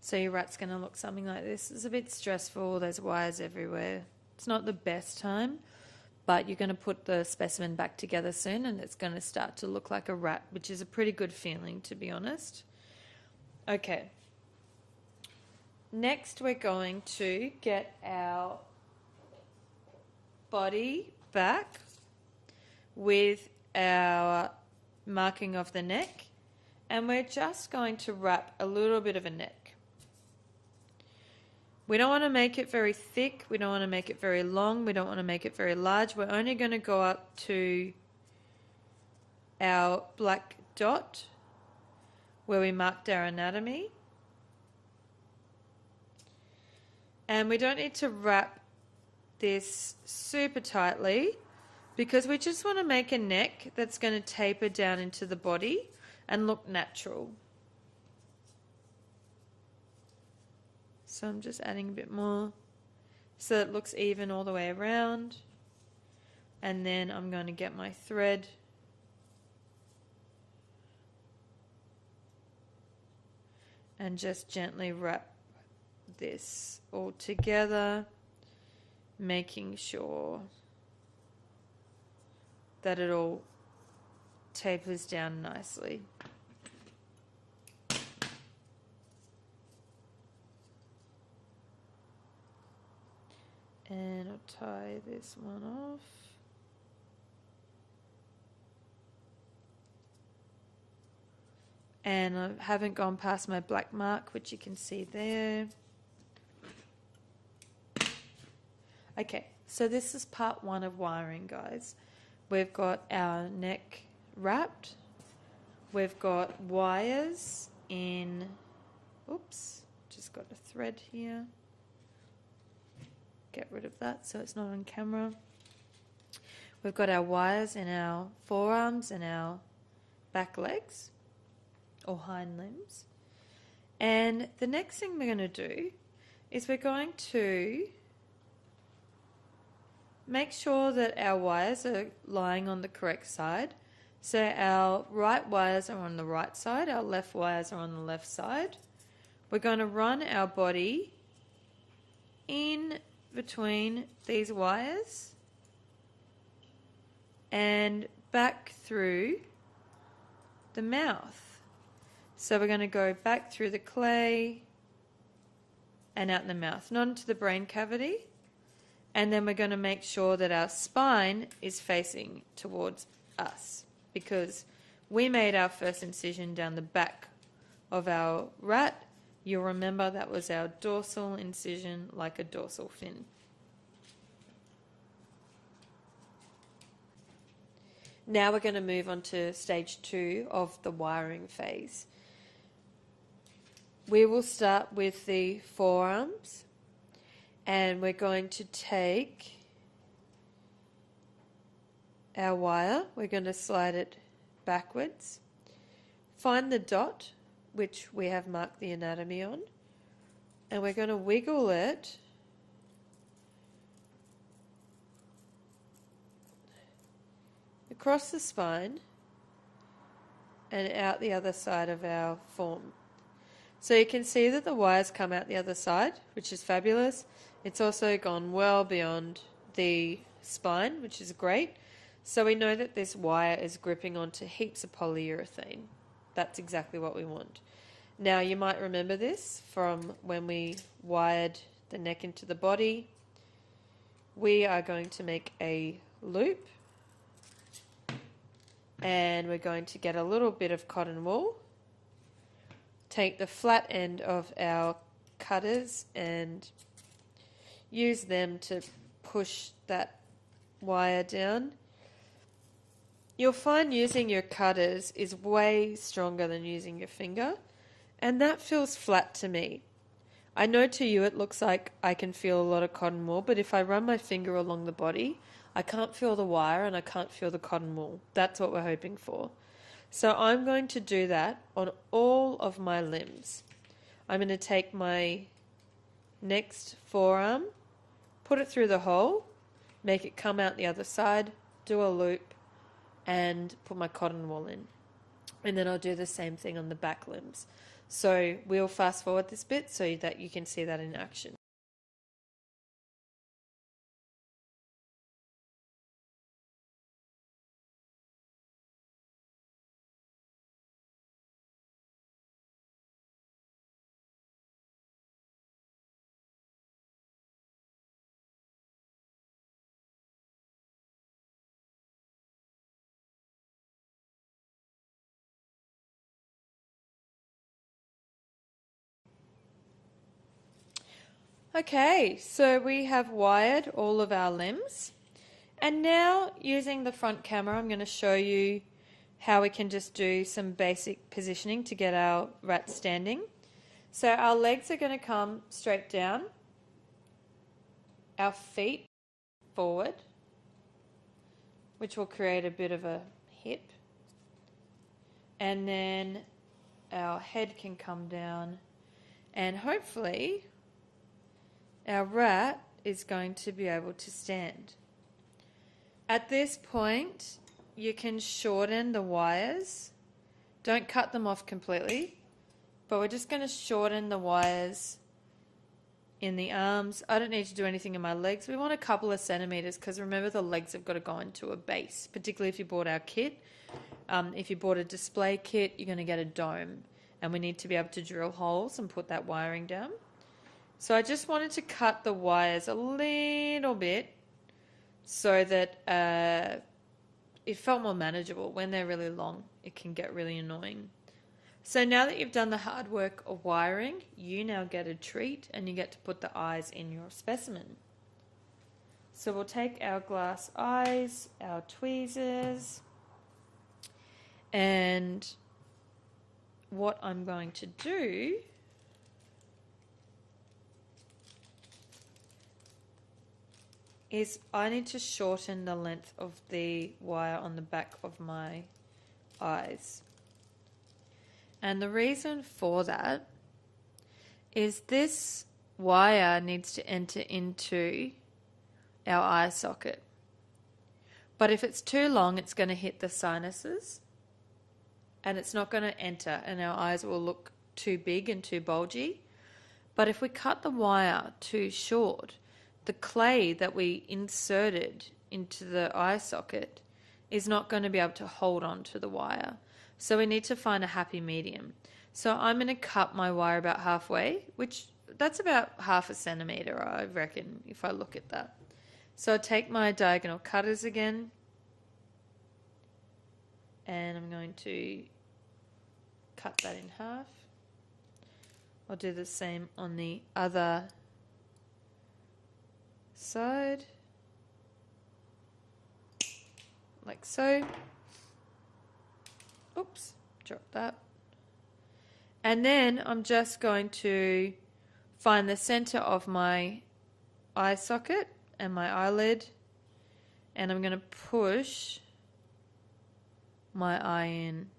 So your rat's going to look something like this. It's a bit stressful, there's wires everywhere. It's not the best time, but you're going to put the specimen back together soon and it's going to start to look like a rat, which is a pretty good feeling, to be honest. Okay. Next we're going to get our body back with our marking of the neck, and we're just going to wrap a little bit of a neck. We don't want to make it very thick, we don't want to make it very long, we don't want to make it very large. We're only going to go up to our black dot where we marked our anatomy. And we don't need to wrap this super tightly because we just want to make a neck that's going to taper down into the body and look natural. So I'm just adding a bit more so it looks even all the way around. And then I'm going to get my thread and just gently wrap this all together, making sure that it all tapers down nicely. And I'll tie this one off. And I haven't gone past my black mark, which you can see there. Okay, so this is part 1 of wiring, guys. We've got our neck wrapped. We've got wires in, oops, just got a thread here. Get rid of that so it's not on camera. We've got our wires in our forearms and our back legs or hind limbs. And the next thing we're going to do is we're going to make sure that our wires are lying on the correct side. So our right wires are on the right side, our left wires are on the left side. We're going to run our body in between these wires and back through the mouth. So we're going to go back through the clay and out the mouth, not into the brain cavity. And then we're going to make sure that our spine is facing towards us because we made our first incision down the back of our rat. You'll remember that was our dorsal incision, like a dorsal fin. Now we're going to move on to stage 2 of the wiring phase. We will start with the forearms, and we're going to take our wire, we're going to slide it backwards, find the dot, which we have marked the anatomy on, and we're going to wiggle it across the spine and out the other side of our form. So you can see that the wires come out the other side, which is fabulous. It's also gone well beyond the spine, which is great. So we know that this wire is gripping onto heaps of polyurethane. That's exactly what we want. Now you might remember this from when we wired the neck into the body. We are going to make a loop, and we're going to get a little bit of cotton wool, take the flat end of our cutters and use them to push that wire down. You'll find using your cutters is way stronger than using your finger, and that feels flat to me. I know to you it looks like I can feel a lot of cotton wool, but if I run my finger along the body, I can't feel the wire and I can't feel the cotton wool. That's what we're hoping for. So I'm going to do that on all of my limbs. I'm going to take my next forearm, put it through the hole, make it come out the other side, do a loop, and put my cotton wool in. And then I'll do the same thing on the back limbs. So we'll fast forward this bit so that you can see that in action. Okay, so we have wired all of our limbs, and now using the front camera I'm going to show you how we can just do some basic positioning to get our rat standing. So our legs are going to come straight down, our feet forward, which will create a bit of a hip, and then our head can come down, and hopefully our rat is going to be able to stand. At this point, you can shorten the wires. Don't cut them off completely, but we're just going to shorten the wires in the arms. I don't need to do anything in my legs. We want a couple of centimeters because remember the legs have got to go into a base, particularly if you bought our kit. If you bought a display kit, you're going to get a dome, and we need to be able to drill holes and put that wiring down. So I just wanted to cut the wires a little bit so that it felt more manageable. When they're really long, it can get really annoying. So now that you've done the hard work of wiring, you now get a treat and you get to put the eyes in your specimen. So we'll take our glass eyes, our tweezers, and what I'm going to do is I need to shorten the length of the wire on the back of my eyes. And the reason for that is this wire needs to enter into our eye socket. But if it's too long, it's going to hit the sinuses and it's not going to enter, and our eyes will look too big and too bulgy. But if we cut the wire too short, the clay that we inserted into the eye socket is not going to be able to hold on to the wire. So we need to find a happy medium. So I'm going to cut my wire about halfway, which that's about 1/2 centimeter, I reckon, if I look at that. So I take my diagonal cutters again, and I'm going to cut that in half. I'll do the same on the other side, like so. Oops, dropped that. And then I'm just going to find the center of my eye socket and my eyelid, and I'm going to push my eye in.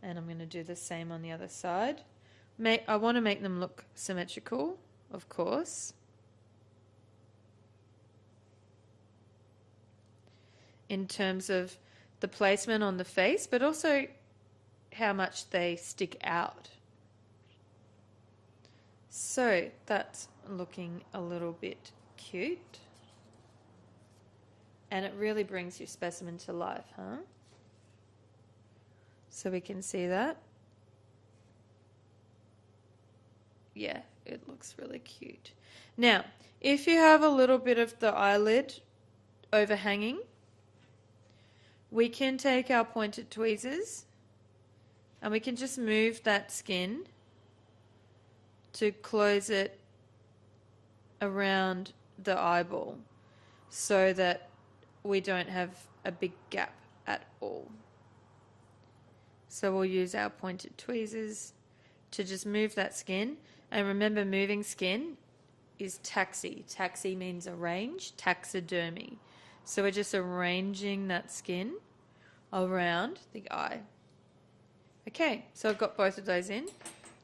And I'm going to do the same on the other side. I want to make them look symmetrical, of course. In terms of the placement on the face, but also how much they stick out. So that's looking a little bit cute. And it really brings your specimen to life, huh? So we can see that. Yeah, it looks really cute. Now, if you have a little bit of the eyelid overhanging, we can take our pointed tweezers and we can just move that skin to close it around the eyeball so that we don't have a big gap at all. So we'll use our pointed tweezers to just move that skin. And remember, moving skin is taxi. Taxi means arrange, taxidermy. So we're just arranging that skin around the eye. Okay, so I've got both of those in.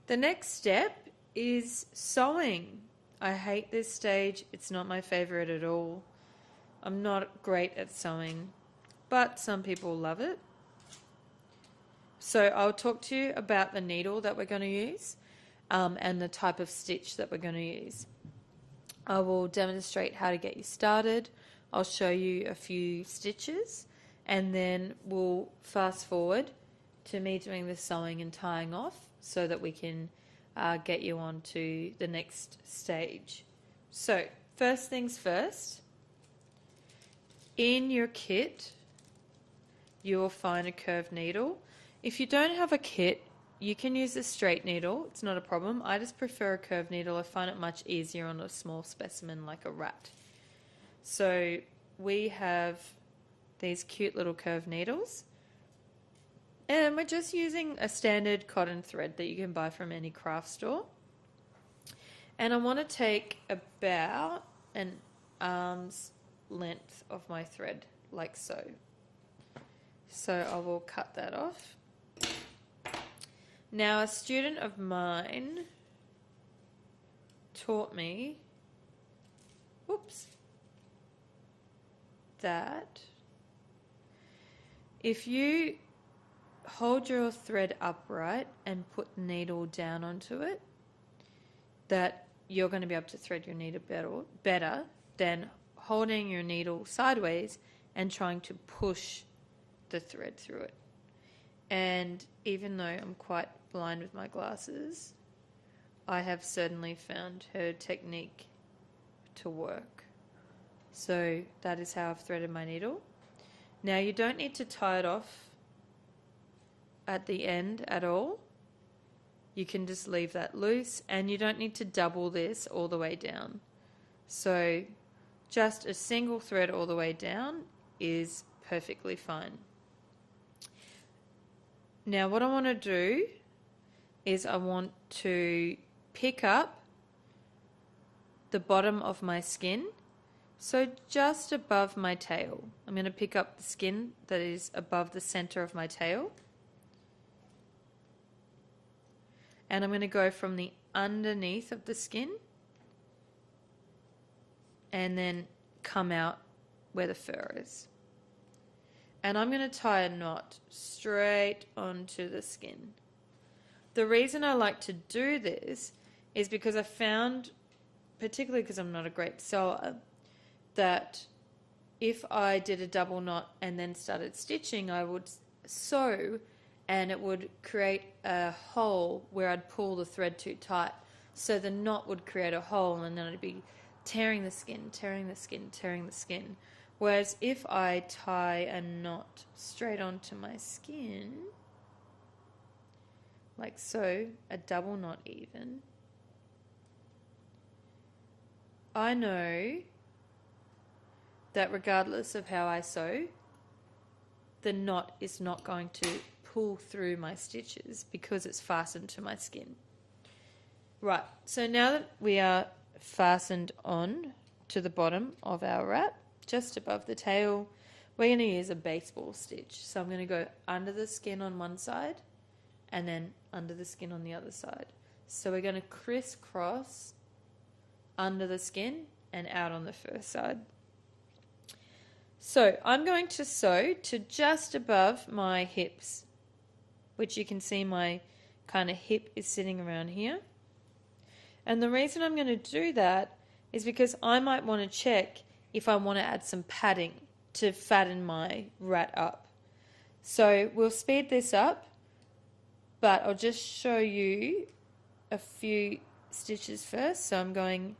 The next step is sewing. I hate this stage. It's not my favorite at all. I'm not great at sewing, but some people love it. So I'll talk to you about the needle that we're going to use and the type of stitch that we're going to use. I will demonstrate how to get you started. I'll show you a few stitches and then we'll fast forward to me doing the sewing and tying off so that we can get you on to the next stage. So first things first, in your kit you will find a curved needle. If you don't have a kit, you can use a straight needle. It's not a problem. I just prefer a curved needle. I find it much easier on a small specimen like a rat. So we have these cute little curved needles. And we're just using a standard cotton thread that you can buy from any craft store. And I want to take about an arm's length of my thread, like so. So I will cut that off. Now, a student of mine taught me, that if you hold your thread upright and put the needle down onto it, that you're going to be able to thread your needle better than holding your needle sideways and trying to push the thread through it. And even though I'm quite blind with my glasses, I have certainly found her technique to work. So that is how I've threaded my needle. Now you don't need to tie it off at the end at all. You can just leave that loose, and you don't need to double this all the way down. So just a single thread all the way down is perfectly fine. Now what I want to do is I want to pick up the bottom of my skin, so just above my tail. I'm going to pick up the skin that is above the center of my tail. And I'm going to go from the underneath of the skin and then come out where the fur is. And I'm going to tie a knot straight onto the skin. The reason I like to do this is because I found, particularly because I'm not a great sewer, that if I did a double knot and then started stitching, I would sew and it would create a hole where I'd pull the thread too tight. So the knot would create a hole and then I'd be tearing the skin, tearing the skin, tearing the skin. Whereas if I tie a knot straight onto my skin, like so, a double knot even, I know that regardless of how I sew, the knot is not going to pull through my stitches because it's fastened to my skin. Right, so now that we are fastened on to the bottom of our wrap, just above the tail, we're going to use a baseball stitch. So I'm going to go under the skin on one side and then under the skin on the other side. So we're going to crisscross under the skin and out on the first side. So I'm going to sew to just above my hips, which you can see my kind of hip is sitting around here. And the reason I'm going to do that is because I might want to check if I want to add some padding to fatten my rat up. So we'll speed this up, but I'll just show you a few stitches first. So I'm going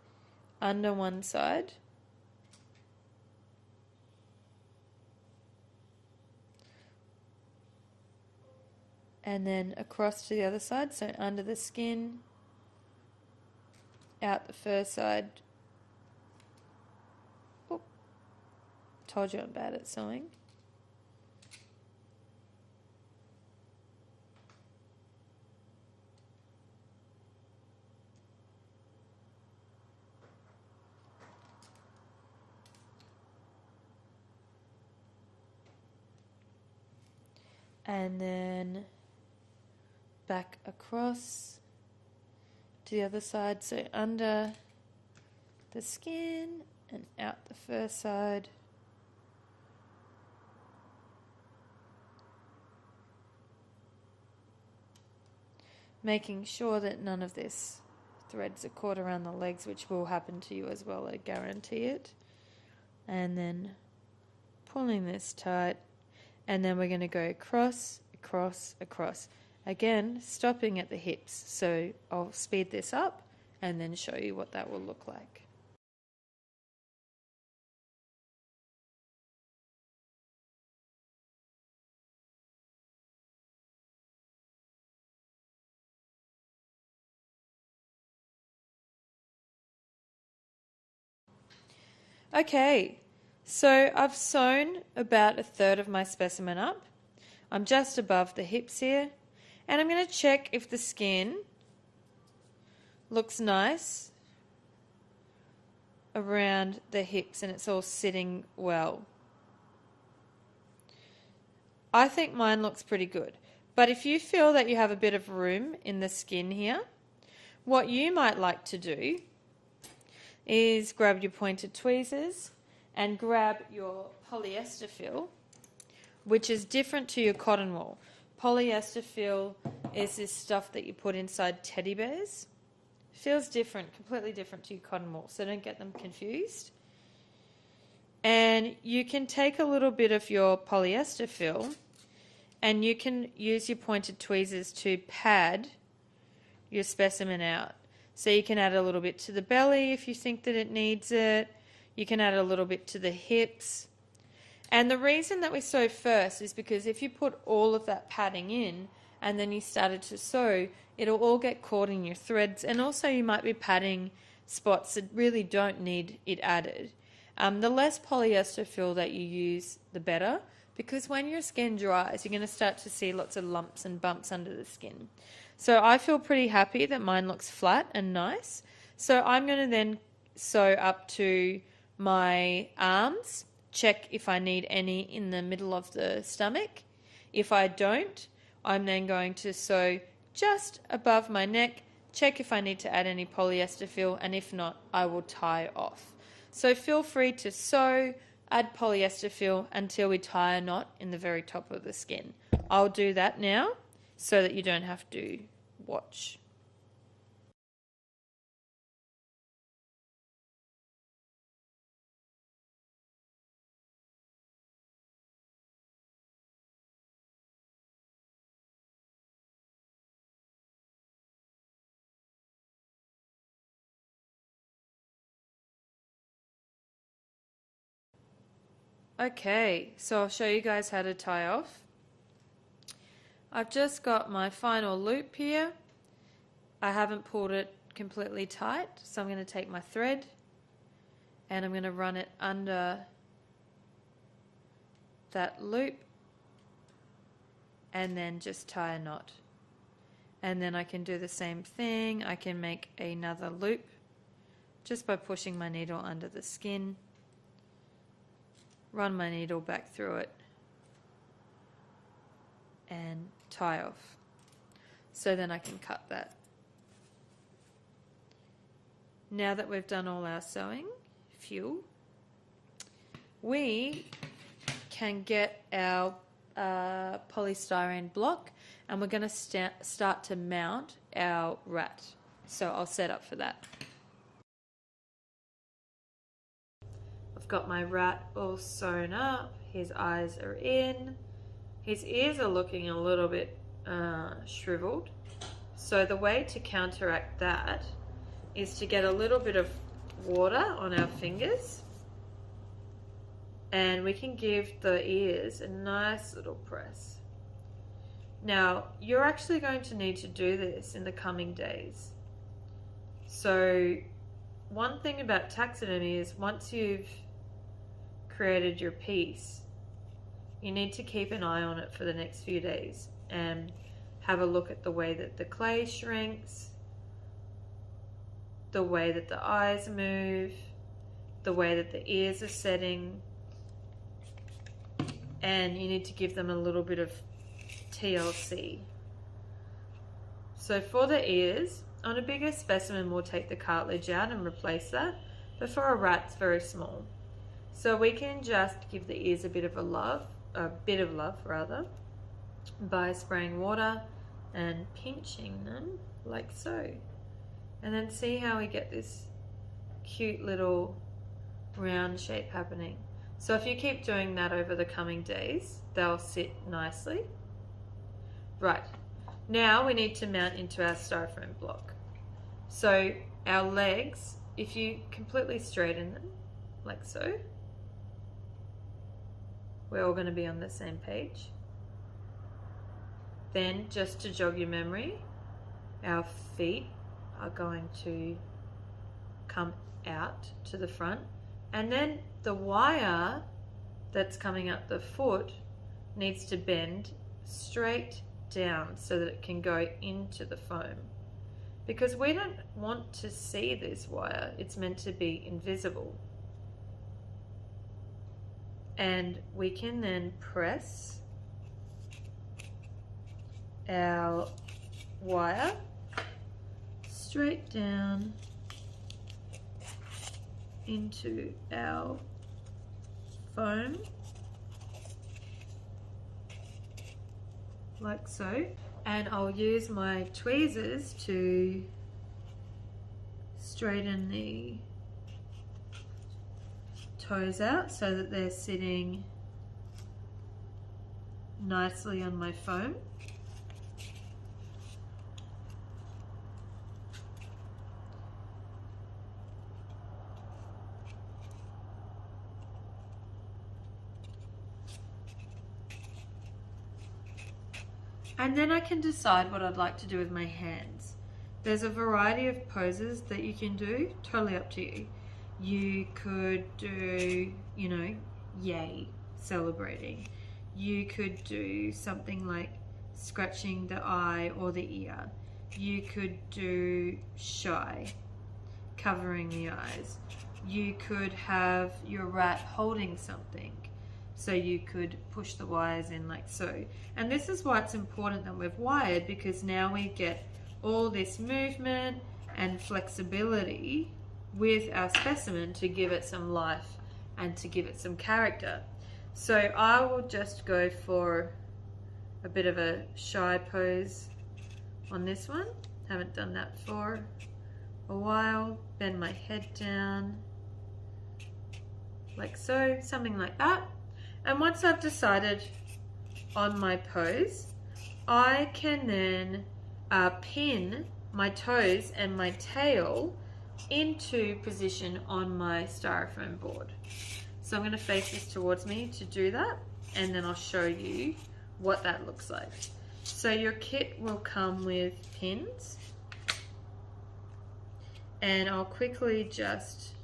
under one side, and then across to the other side, so under the skin, out the first side. Oh, told you I'm bad at sewing. And then back across to the other side, so under the skin and out the first side. Making sure that none of this threads are caught around the legs, which will happen to you as well, I guarantee it. And then pulling this tight, and then we're going to go across, across, across. Again, stopping at the hips. So I'll speed this up and then show you what that will look like. Okay, so I've sewn about a third of my specimen up. I'm just above the hips here, and I'm going to check if the skin looks nice around the hips and it's all sitting well. I think mine looks pretty good, but if you feel that you have a bit of room in the skin here, what you might like to do is grab your pointed tweezers and grab your polyester fill, which is different to your cotton wool. Polyester fill is this stuff that you put inside teddy bears. Feels different, completely different to your cotton wool, so don't get them confused. And you can take a little bit of your polyester fill and you can use your pointed tweezers to pad your specimen out. So you can add a little bit to the belly if you think that it needs it. You can add a little bit to the hips. And the reason that we sew first is because if you put all of that padding in and then you started to sew, it'll all get caught in your threads, and also you might be padding spots that really don't need it added. The less polyester fill that you use, the better, because when your skin dries, you're going to start to see lots of lumps and bumps under the skin. So I feel pretty happy that mine looks flat and nice. So I'm going to then sew up to my arms, check if I need any in the middle of the stomach. If I don't, I'm then going to sew just above my neck, check if I need to add any polyester fill, and if not, I will tie off. So feel free to sew, add polyester fill until we tie a knot in the very top of the skin. I'll do that now so that you don't have to watch. Okay, so I'll show you guys how to tie off. I've just got my final loop here. I haven't pulled it completely tight, so I'm going to take my thread and I'm going to run it under that loop and then just tie a knot. And then I can do the same thing. I can make another loop just by pushing my needle under the skin. Run my needle back through it and tie off. so then I can cut that. Now that we've done all our sewing, we can get our polystyrene block, and we're going to start to mount our rat. So I'll set up for that. I've got my rat all sewn up, his eyes are in, his ears are looking a little bit shriveled. So the way to counteract that is to get a little bit of water on our fingers, and we can give the ears a nice little press. Now, you're actually going to need to do this in the coming days. So one thing about taxidermy is once you've created your piece, you need to keep an eye on it for the next few days and have a look at the way that the clay shrinks, the way that the eyes move, the way that the ears are setting, and you need to give them a little bit of TLC. So for the ears, on a bigger specimen we'll take the cartilage out and replace that, but for a rat it's very small. So we can just give the ears a bit of love by spraying water and pinching them like so. And then see how we get this cute little round shape happening. So if you keep doing that over the coming days, they'll sit nicely. Right, now we need to mount into our styrofoam block. So our legs, if you completely straighten them, like so, we're all going to be on the same page. Then, just to jog your memory, our feet are going to come out to the front, and then the wire that's coming up the foot needs to bend straight down so that it can go into the foam, because we don't want to see this wire. It's meant to be invisible. And we can then press our wire straight down into our foam like so, and I'll use my tweezers to straighten the toes out so that they're sitting nicely on my foam. And then I can decide what I'd like to do with my hands. There's a variety of poses that you can do, totally up to you. You could do, you know, yay, celebrating. You could do something like scratching the eye or the ear. You could do shy, covering the eyes. You could have your rat holding something. So you could push the wires in like so. And this is why it's important that we've wired, because now we get all this movement and flexibility with our specimen to give it some life and to give it some character. So I will just go for a bit of a shy pose on this one. Haven't done that for a while. Bend my head down like so, something like that. And once I've decided on my pose, I can then pin my toes and my tail into position on my styrofoam board. So I'm going to face this towards me to do that, and then I'll show you what that looks like. So your kit will come with pins, and I'll quickly just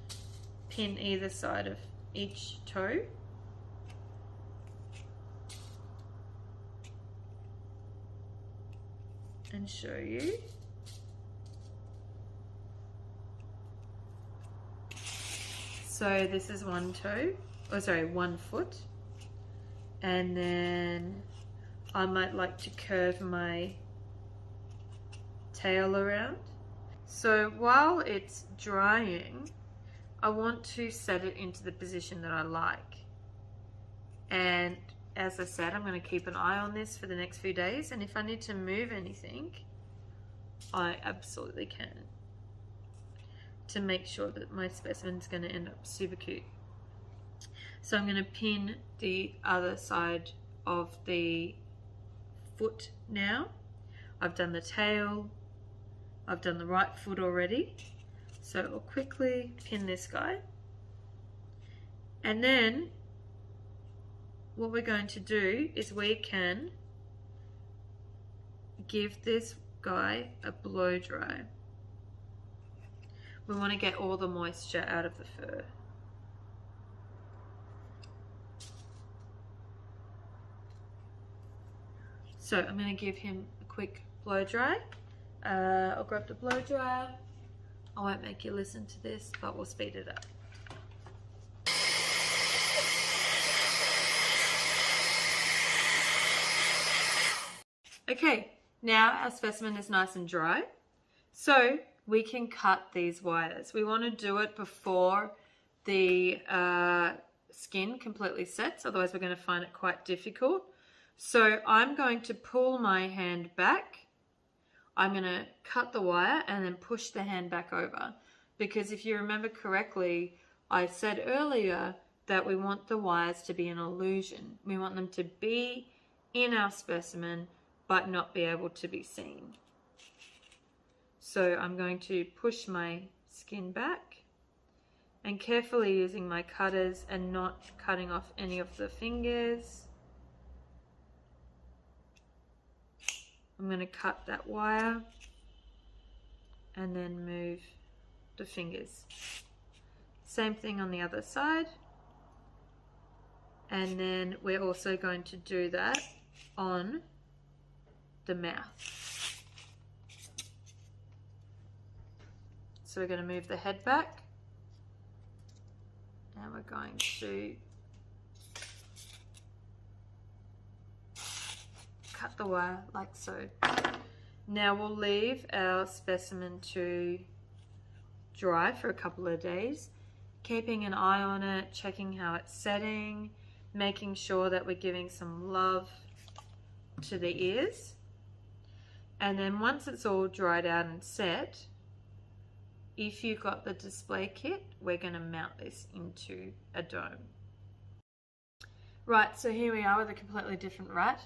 pin either side of each toe. And show you. So this is one toe, oh sorry, 1 foot. And then I might like to curve my tail around. So while it's drying, I want to set it into the position that I like. And as I said, I'm going to keep an eye on this for the next few days, and if I need to move anything, I absolutely can, to make sure that my specimen's going to end up super cute. So I'm going to pin the other side of the foot now. I've done the tail, I've done the right foot already, so I'll quickly pin this guy. And then what we're going to do is we can give this guy a blow dry. We want to get all the moisture out of the fur. So I'm going to give him a quick blow dry. I'll grab the blow dryer. I won't make you listen to this, but we'll speed it up. Okay, now our specimen is nice and dry, so we can cut these wires. We want to do it before the skin completely sets, otherwise we're going to find it quite difficult. So I'm going to pull my hand back, I'm going to cut the wire and then push the hand back over, because if you remember correctly, I said earlier that we want the wires to be an illusion. We want them to be in our specimen but not be able to be seen. So I'm going to push my skin back and carefully using my cutters and not cutting off any of the fingers, I'm going to cut that wire and then move the fingers. Same thing on the other side. And then we're also going to do that on the mouth. So we're going to move the head back and we're going to cut the wire like so. Now we'll leave our specimen to dry for a couple of days, keeping an eye on it, checking how it's setting, making sure that we're giving some love to the ears. And then once it's all dried out and set, if you've got the display kit, we're going to mount this into a dome. Right, so here we are with a completely different rat.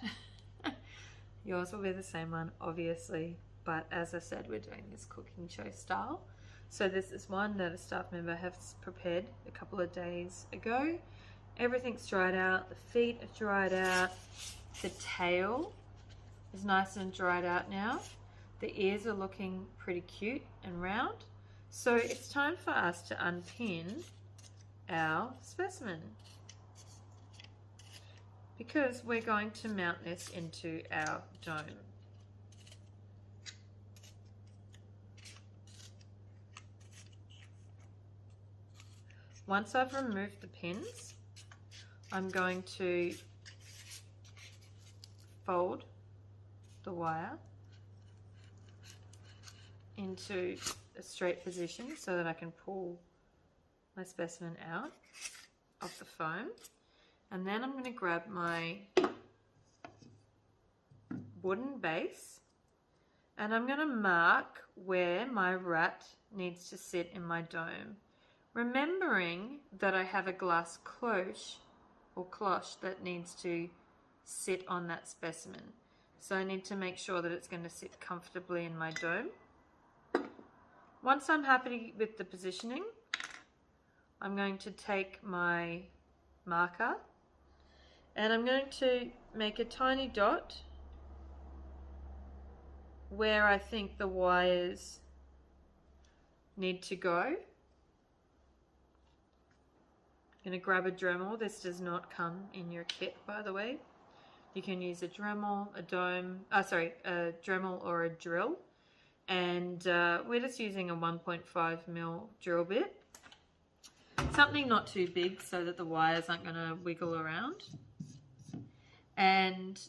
Yours will be the same one, obviously, but as I said, we're doing this cooking show style. So this is one that a staff member has prepared a couple of days ago. Everything's dried out, the feet are dried out, the tail is nice and dried out now. The ears are looking pretty cute and round. So it's time for us to unpin our specimen, because we're going to mount this into our dome. Once I've removed the pins, I'm going to fold the wire into a straight position so that I can pull my specimen out of the foam. And then I'm going to grab my wooden base and I'm going to mark where my rat needs to sit in my dome, remembering that I have a glass cloche or cloche that needs to sit on that specimen. So I need to make sure that it's going to sit comfortably in my dome. Once I'm happy with the positioning, I'm going to take my marker and I'm going to make a tiny dot where I think the wires need to go. I'm going to grab a Dremel. This does not come in your kit, by the way. You can use a Dremel, a Dremel or a drill. And we're just using a 1.5mm drill bit. Something not too big so that the wires aren't going to wiggle around. And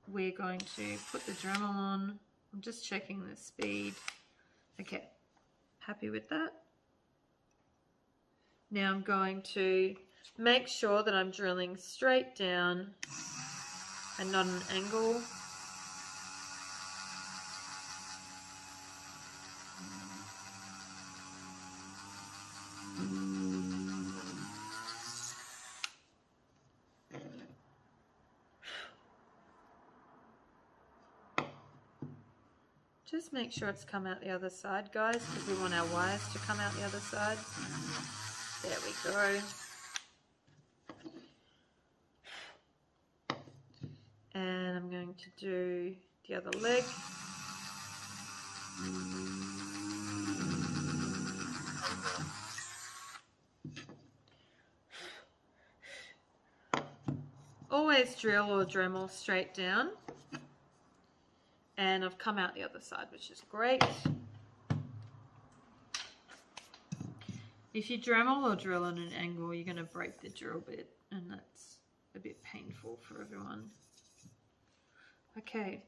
we're going to put the Dremel on I'm just checking the speed. Okay, happy with that. Now I'm going to make sure that I'm drilling straight down and not an angle. Just make sure it's come out the other side, guys, because we want our wires to come out the other side. There we go. And I'm going to do the other leg. Always drill or Dremel straight down. And I've come out the other side, which is great. If you Dremel or drill on an angle, you're going to break the drill bit, and that's a bit painful for everyone. Okay.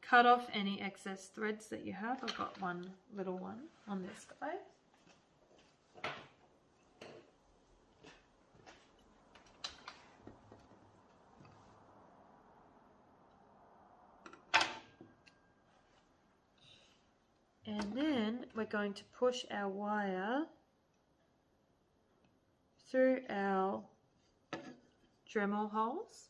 Cut off any excess threads that you have. I've got one little one on this guy. And then we're going to push our wire through our Dremel holes.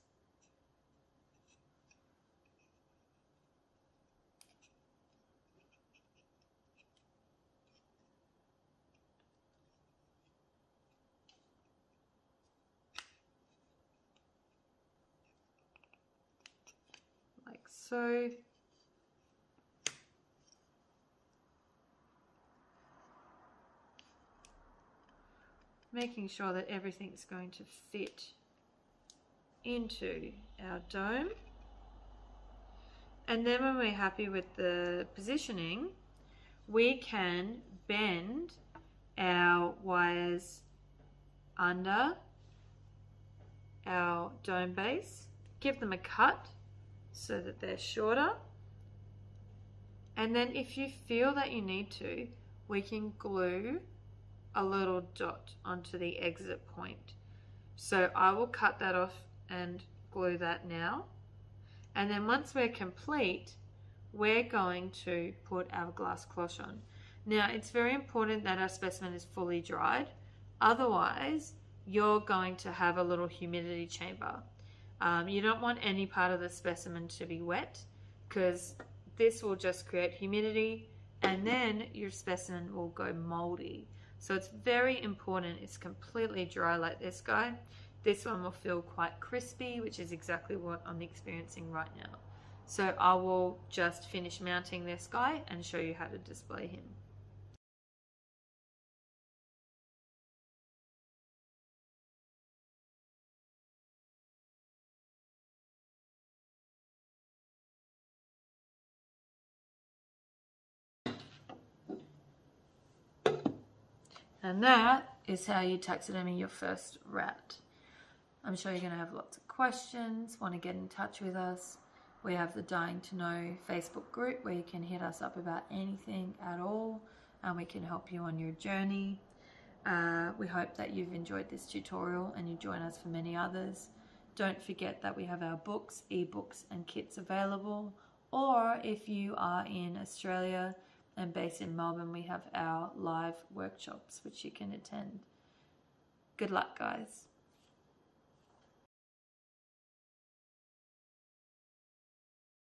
Like so. Making sure that everything's going to fit into our dome. And then when we're happy with the positioning, we can bend our wires under our dome base, give them a cut so that they're shorter. And then if you feel that you need to, we can glue a little dot onto the exit point. So I will cut that off and glue that now. And then once we're complete, we're going to put our glass cloche on. Now it's very important that our specimen is fully dried. Otherwise, you're going to have a little humidity chamber. You don't want any part of the specimen to be wet, because this will just create humidity and then your specimen will go moldy. So it's very important it's completely dry like this guy. This one will feel quite crispy, which is exactly what I'm experiencing right now. So I will just finish mounting this guy and show you how to display him. And that is how you taxidermy your first rat. I'm sure you're going to have lots of questions, want to get in touch with us. We have the Dying to Know Facebook group where you can hit us up about anything at all, and we can help you on your journey. We hope that you've enjoyed this tutorial and you join us for many others. Don't forget that we have our books, ebooks and kits available, or if you are in Australia and based in Melbourne, we have our live workshops which you can attend. Good luck, guys.